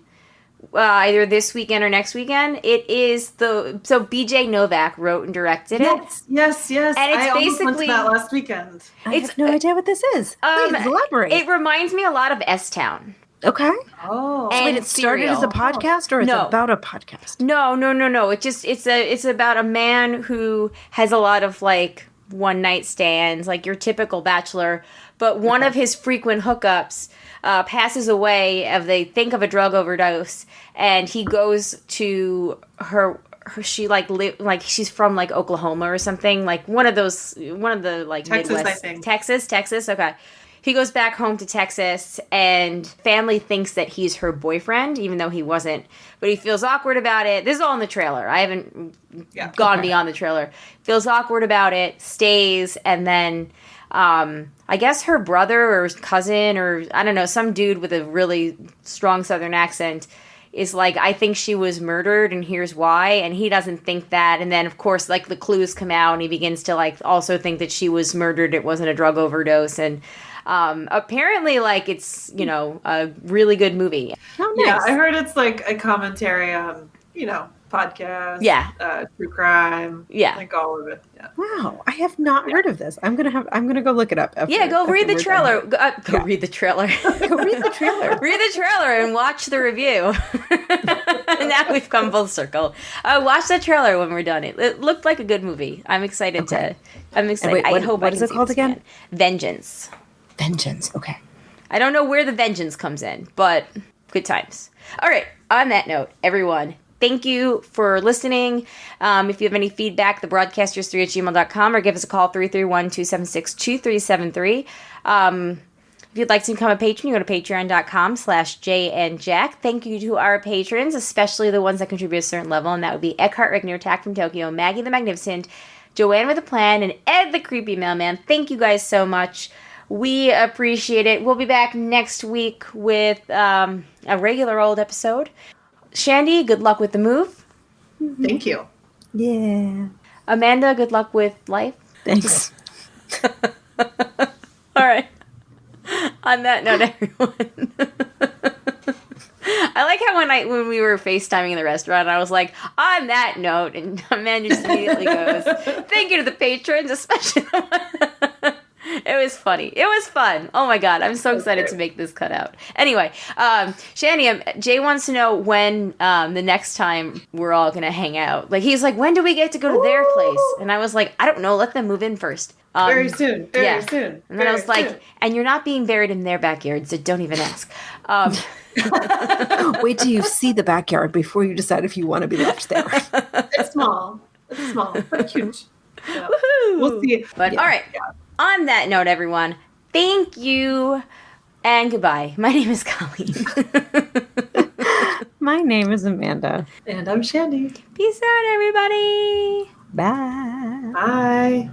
Either this weekend or next weekend. It is so BJ Novak wrote and directed it. Yes. And it's I basically went to that last weekend. I have no idea what this is. Please elaborate. It reminds me a lot of S-Town. Okay. Oh, And wait, it started as a podcast, or it's about a podcast? No. It's about a man who has a lot of like one night stands, like your typical bachelor. But one of his frequent hookups passes away. They think of a drug overdose, and he goes to her. She like she's from like Oklahoma or something, like one of the like Texas, Midwest. I think. Texas. Okay. He goes back home to Texas, and family thinks that he's her boyfriend, even though he wasn't. But he feels awkward about it. This is all in the trailer. I haven't gone beyond the trailer. Feels awkward about it, stays, and then I guess her brother or cousin or, I don't know, some dude with a really strong Southern accent is like, I think she was murdered and here's why. And he doesn't think that. And then, of course, like the clues come out and he begins to like also think that she was murdered. It wasn't a drug overdose. And apparently, like, it's, you know, a really good movie. Oh, nice. Yeah, I heard it's like a commentary on, you know, podcast, true crime, like all of it. Yeah. Wow, I have not heard of this. I'm gonna go look it up. Go read the trailer. Go read the trailer. Go read the trailer. Read the trailer and watch the review. Now we've come full circle. Watch the trailer when we're done. It looked like a good movie. I'm excited to. I'm excited. Wait, what is it called again? Vengeance. Vengeance. Okay. I don't know where the vengeance comes in, but good times. All right. On that note, everyone, thank you for listening. If you have any feedback, thebroadcasters3@gmail.com, or give us a call, 331-276-2373. If you'd like to become a patron, you go to patreon.com/JNJack. Thank you to our patrons, especially the ones that contribute a certain level, and that would be Eckhart Rigner, Attack from Tokyo, Maggie the Magnificent, Joanne with a Plan, and Ed the Creepy Mailman. Thank you guys so much. We appreciate it. We'll be back next week with a regular old episode. Shandy, good luck with the move. Thank you. Yeah. Amanda, good luck with life. Thanks. All right. On that note, everyone. I like how when we were FaceTiming in the restaurant, I was like, on that note, and Amanda just immediately goes, thank you to the patrons, especially the one. It was funny. It was fun. Oh my God. I'm so excited to make this cut out. Anyway, Shandy, Jay wants to know when the next time we're all going to hang out. Like, he's like, when do we get to go to their place? And I was like, I don't know. Let them move in first. Very soon. Very soon. And then I was like, and you're not being buried in their backyard, so don't even ask. Wait till you see the backyard before you decide if you want to be left there. It's small, but cute. Yeah. We'll see. But all right. Yeah. On that note, everyone, thank you and goodbye. My name is Colleen. My name is Amanda. And I'm Shandy. Peace out, everybody. Bye. Bye.